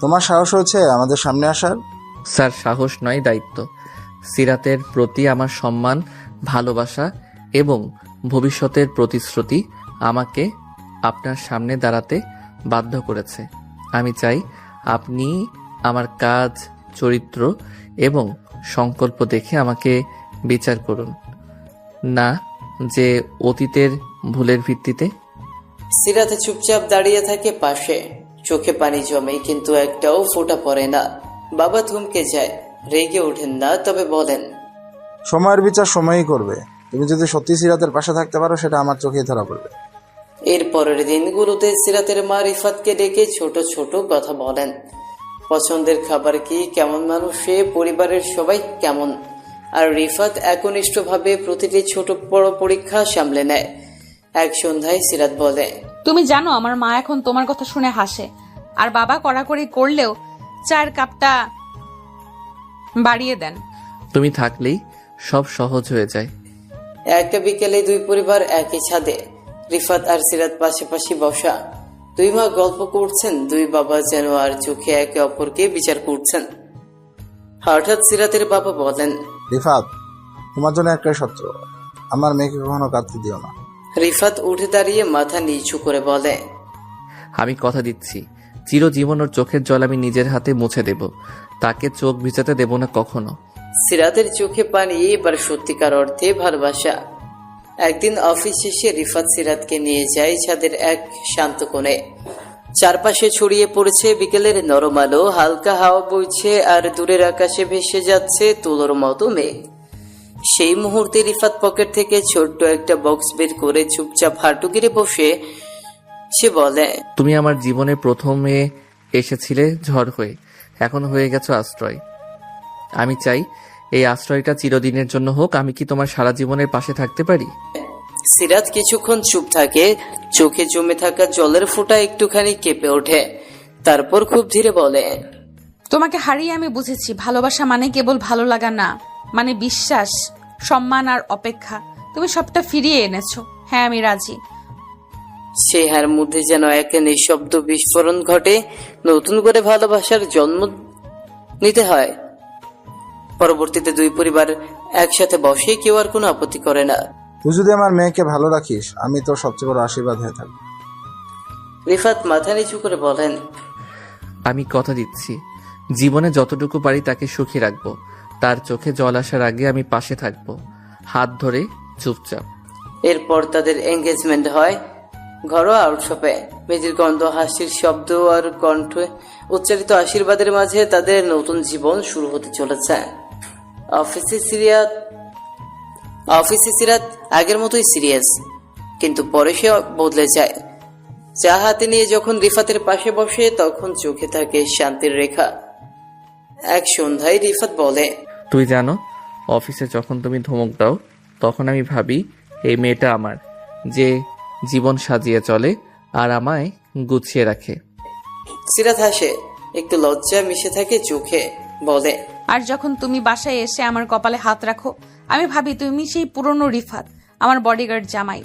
তোমার সাহস হয়েছে আমাদের সামনে আসার? স্যার, সাহস নয়, দায়িত্ব। সিরাতের প্রতি আমার সম্মান, ভালোবাসা এবং ভবিষ্যতের প্রতিশ্রুতি আমাকে আপনার সামনে দাঁড়াতে বাধ্য করেছে। আমি চাই আপনি আমার কাজ, চরিত্র এবং সংকল্প দেখে আমাকে বিচার করুন, না যে অতীতের ভুলের ভিত্তিতে। সিরাতে চুপচাপ দাঁড়িয়ে থাকে পাশে, চোখে পানি জমে কিন্তু একটাও ফোঁটা পড়ে না। বাবা থমকে যায়, রেগে ওঠেন না, তবে বলেন, সময়ের বিচার সময়ই করবে। তুমি যদি সত্যি সিরাতের পাশে থাকতে পারো সেটা আমার চোখেই ধরা পড়বে। এর পরের দিনগুলোতে সিরাতের মা রিফাতকে ডেকে ছোট ছোট কথা বলেন। পছন্দের খাবার কি, কেমন মানুষ সে, পরিবারের সবাই কেমন। আর রিফাত একনিষ্ঠভাবে প্রতিটি ছোট বড় পরীক্ষা সামলে নেয়। এক সন্ধ্যায় সিরাত বলে, তুমি জানো আমার মা এখন তোমার কথা শুনে হাসে, আর বাবা কড়াকড়ি করলেও চায়ের কাপটা বাড়িয়ে দেন। তুমি থাকলেই সব সহজ হয়ে যায়। একটা বিকেলে দুই পরিবার একই ছাদে, রিফাত আর সিরাত পাশাপাশি বসা। দুই মা গল্প করছেন, দুই বাবা যেন আর চোখে একে অপরকে বিচার করছেন। হঠাৎ সিরাতের বাবা বলেন, রিফাত, তোমার জন্য একটাই সত্য, আমার মেয়েকে কখনো কাঁদতে দিও না। রিফাত উঠে দাঁড়িয়ে মাথা নিচু করে বলে, আমি কথা দিচ্ছি, চিরজীবন ওর চোখের জল আমি নিজের হাতে মুছে দেব। তাকে চোখ ভিজাতে দেব না কখনো। সিরাতের চোখে পানি, এবার সত্যিকার অর্থে ভালোবাসা। একদিন অফিস শেষে রিফাত সিরাতকে নিয়ে যায় ছাদের এক শান্ত কোণে। চারপাশে ছড়িয়ে পড়েছে বিকেলের নরম আলো, হালকা হাওয়া বইছে আর দূরের আকাশে ভেসে যাচ্ছে তুলোর মতো মেঘ। সেই মুহূর্তে রিফাত পকেট থেকে ছোট্ট একটা বক্স বের করে চুপচাপ হাঁটু গেড়ে বসে সে বলে, তুমি আমার জীবনে প্রথমে এসেছিলে ঝড় হয়ে, এখন হয়ে গেছো আশ্রয়। আমি চাই এই আশ্রয়টা চিরদিনের জন্য হোক। আমি কি তোমার সারা জীবনের পাশে থাকতে পারি? সিরাত কিছুক্ষণ চুপ থাকে, চোখে জমে থাকা জলের ফোঁটা একটুখানি কেঁপে ওঠে। তারপর খুব ধীরে বলে, তোমাকে হারিয়ে আমি বুঝেছি ভালোবাসা মানে কেবল ভালো লাগা না, মানে বিশ্বাস, সম্মান আর অপেক্ষা। তুমি সবটা ফিরিয়ে এনেছো। হ্যাঁ, আমি রাজি। সে হার মধ্যে যেন এক নিঃশব্দ বিস্ফোরণ ঘটে। নতুন করে ভালোবাসার জন্ম নিতে হয়। পরবর্তীতে দুই পরিবার একসাথে বসে, কেউ আর কোনো আপত্তি করে না। তুই যদি আমার মেয়েকে ভালো রাখিস, আমি তোর সবচেয়ে বড় আশীর্বাদ হয়ে থাকবো। রিফাত মাথা নিচু করে বলেন, আমি কথা দিচ্ছি, জীবনে যতটুকু পারি তাকে সুখী রাখবো। তার চোখে জল আসার আগে আমি পাশে থাকবো, হাত ধরে চুপচাপ। এরপর তাদের এঙ্গেজমেন্ট হয় ঘরোয়া আউটশপে। মেজির গন্ধ, হাসির শব্দ আর কণ্ঠে উচ্চারিত আশীর্বাদের মাঝে তাদের নতুন জীবন শুরু হতে চলেছে। অফিসে সিরাত আগের মতোই সিরিয়াস, কিন্তু পরে সে বদলে যায়। চা হাতে নিয়ে যখন রিফাতের পাশে বসে, তখন চোখে থাকে শান্তির রেখা। এক সন্ধ্যায় রিফাত বলে, তুই জানো, অফিসে যখন তুমি ধমক দাও তখন আমি ভাবি এই মেয়েটা আমার, যে জীবন সাজিয়ে চলে আর আমায় গুছিয়ে রাখে। সিরাত হাসে, একটু লজ্জা মিশে থাকে চোখে, বলে, আর যখন তুমি বাসায় এসে আমার কপালে হাত রাখো, আমি ভাবি তুমি সেই পুরনো রিফাত, আমার বডিগার্ড জামাই।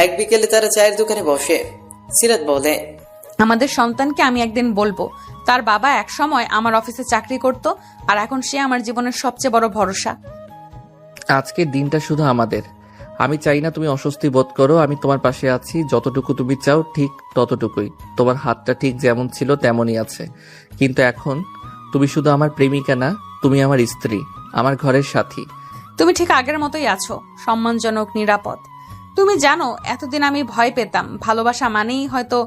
এক বিকেলে তারা চায়ের দোকানে বসে। সিরাত বলে, আমাদের সন্তানকে আমি একদিন বলবো তার বাবা একসময় আমার অফিসে চাকরি করত, আর এখন সে আমার জীবনের সবচেয়ে বড় ভরসা। আজকের দিনটা শুধু আমাদের। আমি চাই না তুমি অস্বস্তি বোধ করো। আমি তোমার পাশে আছি, যতটুকু তুমি চাও ঠিক ততটুকুই। তোমার হাতটা ঠিক যেমন ছিল তেমনই আছে, কিন্তু এখন তুমি শুধু আমার প্রেমিকা না, তুমি আমার স্ত্রী, আমার ঘরের সাথী। তুমি ঠিক আগের মতোই আছো, সম্মানজনক, নিরাপদ। তুমি জানো এতদিন আমি ভয় পেতাম, ভালোবাসা মানেই হয়তো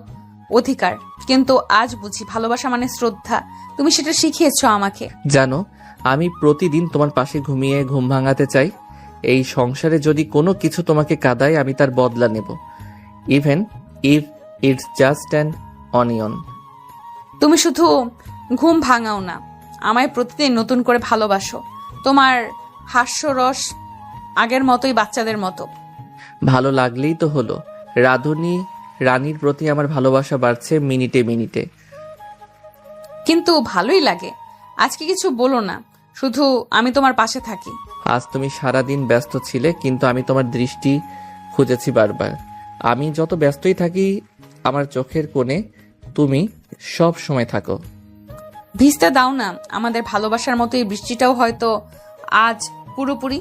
অধিকার, কিন্তু আজ বুঝি ভালোবাসা মানে শ্রদ্ধা। তুমি সেটা শিখিয়েছো আমাকে। জানো, আমি প্রতিদিন তোমার পাশে ঘুমিয়ে ঘুম ভাঙাতে চাই। এই সংসারে যদি কোনো কিছু তোমাকে কাঁদায়, আমি তার বদলা নেব, even if it's just an onion. তুমি শুধু ঘুম ভাঙাও না, আমায় প্রতিদিন নতুন করে ভালোবাসো। তোমার হাস্যরস আগের মতোই, বাচ্চাদের মতো। ভালো লাগলেই তো হলো। রানীর প্রতি আমার ভালোবাসা বাড়ছে মিনিটে মিনিটে। কিন্তু ভালোই লাগে। আজকে কিছু বলো না, শুধু আমি তোমার পাশে থাকি। আজ তুমি সারাদিন ব্যস্ত ছিলে, কিন্তু আমি তোমার দৃষ্টি খুঁজেছি বারবার। আমি যত ব্যস্তই থাকি, আমার চোখের কোণে তুমি সব সময় থাকো। ভিজতে দাও না, আমাদের ভালোবাসার মতো এই বৃষ্টিটাও হয়তো আজ পুরোপুরি